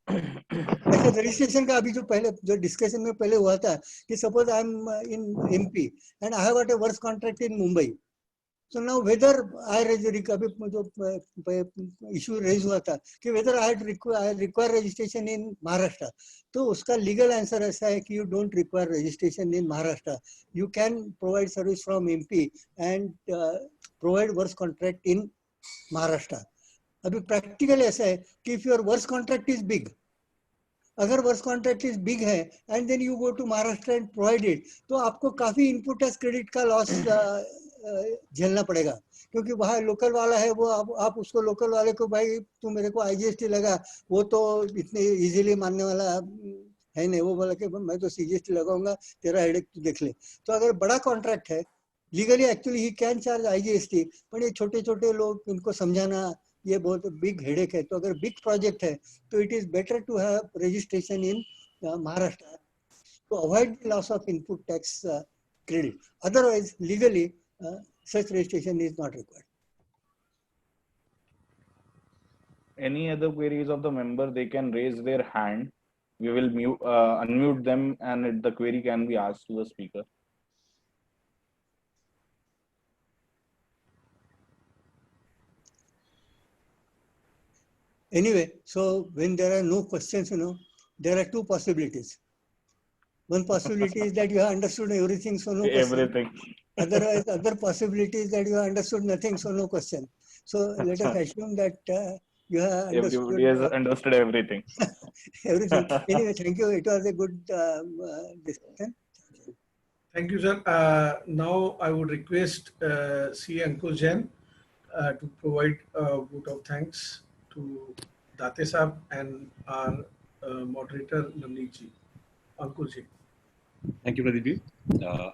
[SPEAKER 2] ऐसा रजिस्ट्रेशन का अभी जो पहले जो डिस्कशन में पहले हुआ था कि suppose I am in MP and I have got a work contract in Mumbai So now whether I अभी जो issue raise हुआ था कि whether I require registration in Maharashtra, तो उसका legal answer ऐसा है कि you don't require registration in Maharashtra. You can provide service from MP and provide works contract in Maharashtra. अभी practical ऐसा है कि if your works contract is big, अगर वर्क कॉन्ट्रैक्ट इज बिग है and then you go to Maharashtra and provide it, तो आपको काफी input tax credit का लॉस झेलना पड़ेगा, क्योंकि वहाँ लोकल वाला है वो आप उसको लोकल वाले को भाई तू मेरे को IGST लगा, वो तो इतने इजीली मानने वाला है नहीं, वो बोला कि मैं तो CGST लगाऊंगा, तेरा हेडेक तू देख ले. तो अगर बड़ा कॉन्ट्रैक्ट है legally actually he can charge IGST, पर ये छोटे छोटे लोग उनको समझाना ये बहुत बिग हेडेक है. तो अगर बिग प्रोजेक्ट है तो it is better to have registration in Maharashtra to avoid the loss of input tax credit. Otherwise, legally, such registration is not required.
[SPEAKER 5] Any other queries of the member, they can raise their hand. We will unmute them and the query can be asked to the speaker.
[SPEAKER 2] Anyway, so when there are no questions, there are two possibilities. One possibility is that you have understood everything, so no question.
[SPEAKER 5] Everything.
[SPEAKER 2] Otherwise, other possibility is that you have understood nothing, so no question. So let us assume that you have understood.
[SPEAKER 5] Everybody has understood everything.
[SPEAKER 2] Everything. Anyway, thank you. It was a good discussion.
[SPEAKER 1] Thank you, sir. Now I would request C. Ankur Jain to provide a vote of thanks to Date Saab and our moderator Navneet ji. Ankur ji.
[SPEAKER 6] Thank you, Pradeep.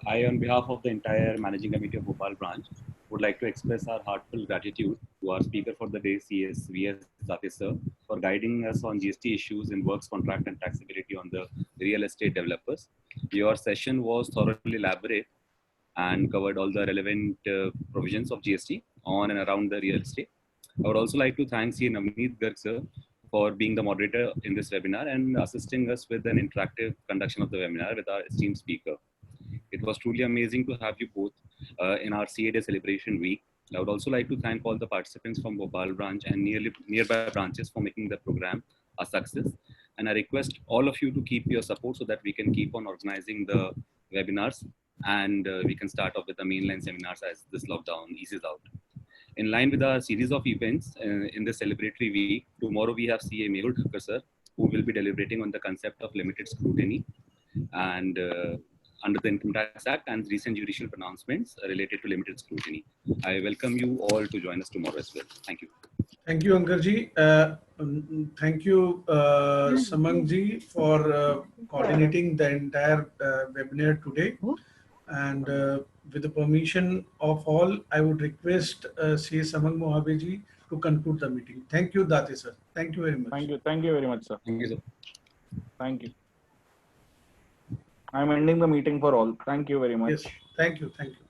[SPEAKER 6] I, on behalf of the entire Managing Committee of Bhopal branch, would like to express our heartfelt gratitude to our speaker for the day, CS VS Date sir, for guiding us on GST issues in works contract and taxability on the real estate developers. Your session was thoroughly elaborate and covered all the relevant provisions of GST on and around the real estate. I would also like to thank C. Navneet Garg sir for being the moderator in this webinar and assisting us with an interactive conduction of the webinar with our esteemed speaker. It was truly amazing to have you both in our CA Day celebration week. I would also like to thank all the participants from Bhopal branch and nearby branches for making the program a success. And I request all of you to keep your support so that we can keep on organizing the webinars and we can start off with the mainline seminars as this lockdown eases out. In line with our series of events in this celebratory week, tomorrow we have CA Mehul Thakkar sir, who will be deliberating on the concept of limited scrutiny and under the Income Tax Act and recent judicial pronouncements related to limited scrutiny. I welcome you all to join us tomorrow as well. Thank you.
[SPEAKER 1] Thank you, Ankur ji. Thank you, Samang ji, for coordinating the entire webinar today. And with the permission of all, I would request C. Samang Mohabe ji to conclude the meeting. Thank you, Date sir. Thank you very much.
[SPEAKER 5] Thank you. Thank you very much, sir.
[SPEAKER 6] Thank you, sir.
[SPEAKER 5] Thank you. I'm ending the meeting for all. Thank you very much.
[SPEAKER 1] Yes. Thank you. Thank you.